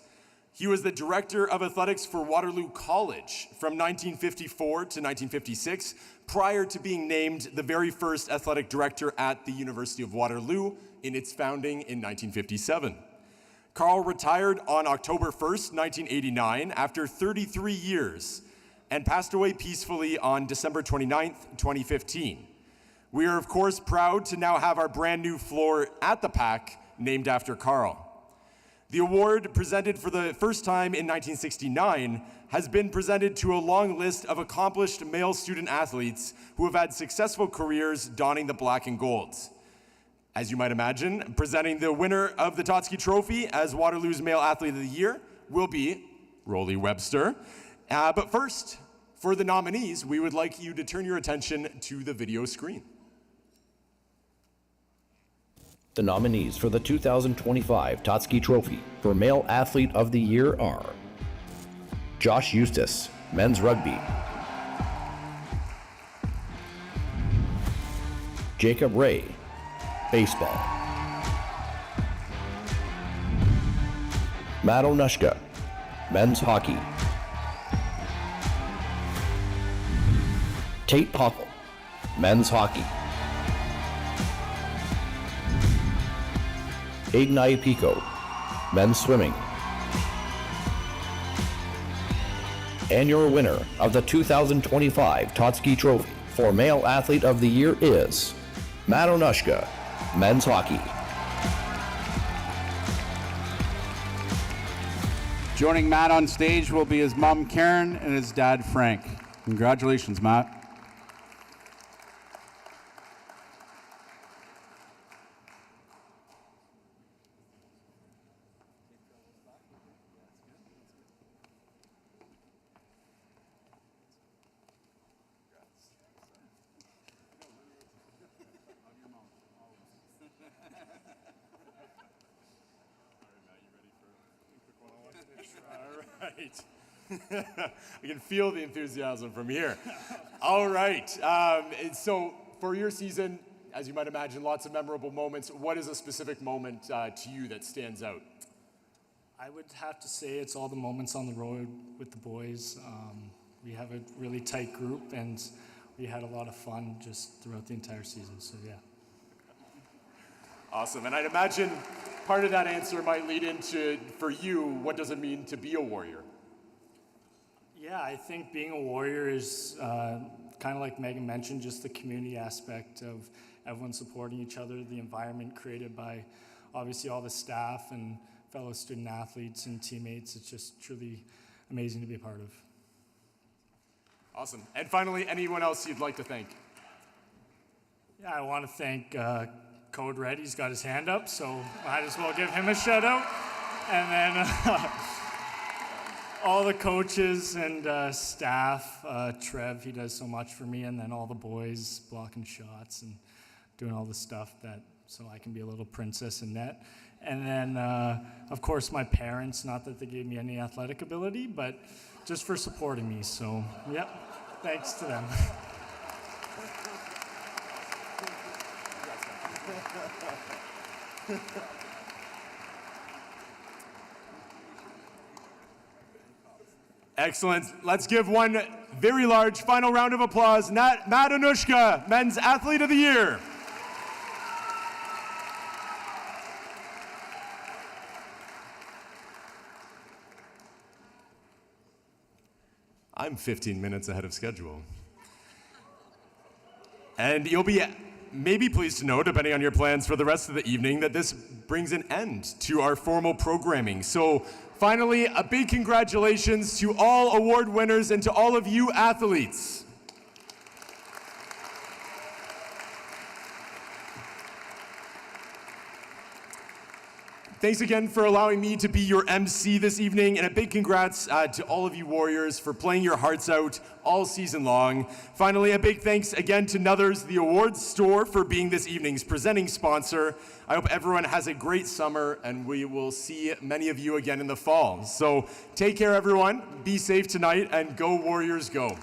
He was the director of athletics for Waterloo College from 1954 to 1956, prior to being named the very first athletic director at the University of Waterloo in its founding in 1957. Carl retired on October 1st, 1989, after 33 years, and passed away peacefully on December 29th, 2015. We are, of course, proud to now have our brand new floor at the PAC named after Carl. The award, presented for the first time in 1969, has been presented to a long list of accomplished male student athletes who have had successful careers donning the black and golds. As you might imagine, presenting the winner of the Totsky Trophy as Waterloo's Male Athlete of the Year will be Rolly Webster. But first, for the nominees, we would like you to turn your attention to the video screen. The nominees for the 2025 Totsky Trophy for Male Athlete of the Year are Josh Eustace, Men's Rugby; Jacob Ray, Baseball; Matt Onushka, Men's Hockey; Tate Popple, Men's Hockey; Aiden Iapico, Men's Swimming. And your winner of the 2025 Totsky Trophy for Male Athlete of the Year is Matt Onushka, Men's Hockey. Joining Matt on stage will be his mom, Karen, and his dad, Frank. Congratulations, Matt. I can feel the enthusiasm from here. All right. So for your season, as you might imagine, lots of memorable moments. What is a specific moment to you that stands out? I would have to say it's all the moments on the road with the boys. We have a really tight group, and we had a lot of fun just throughout the entire season, so yeah. Awesome. And I'd imagine part of that answer might lead into, for you, what does it mean to be a warrior? Yeah, I think being a warrior is kind of like Megan mentioned, just the community aspect of everyone supporting each other, the environment created by obviously all the staff and fellow student athletes and teammates. It's just truly amazing to be a part of. Awesome. And finally, anyone else you'd like to thank? Yeah, I want to thank Code Red. He's got his hand up, so might as well give him a shout out. And then all the coaches and staff, Trev, he does so much for me, and then all the boys blocking shots and doing all the stuff so I can be a little princess in net. And then, of course, my parents, not that they gave me any athletic ability, but just for supporting me. So, yep, thanks to them. Excellent. Let's give one very large final round of applause. Matt Onushka, Men's Athlete of the Year. I'm 15 minutes ahead of schedule. And you'll be maybe pleased to know, depending on your plans for the rest of the evening, that this brings an end to our formal programming. So finally, a big congratulations to all award winners and to all of you athletes. Thanks again for allowing me to be your MC this evening, and a big congrats to all of you Warriors for playing your hearts out all season long. Finally, a big thanks again to Nothers, the awards store, for being this evening's presenting sponsor. I hope everyone has a great summer, and we will see many of you again in the fall. So take care, everyone. Be safe tonight, and go Warriors, go.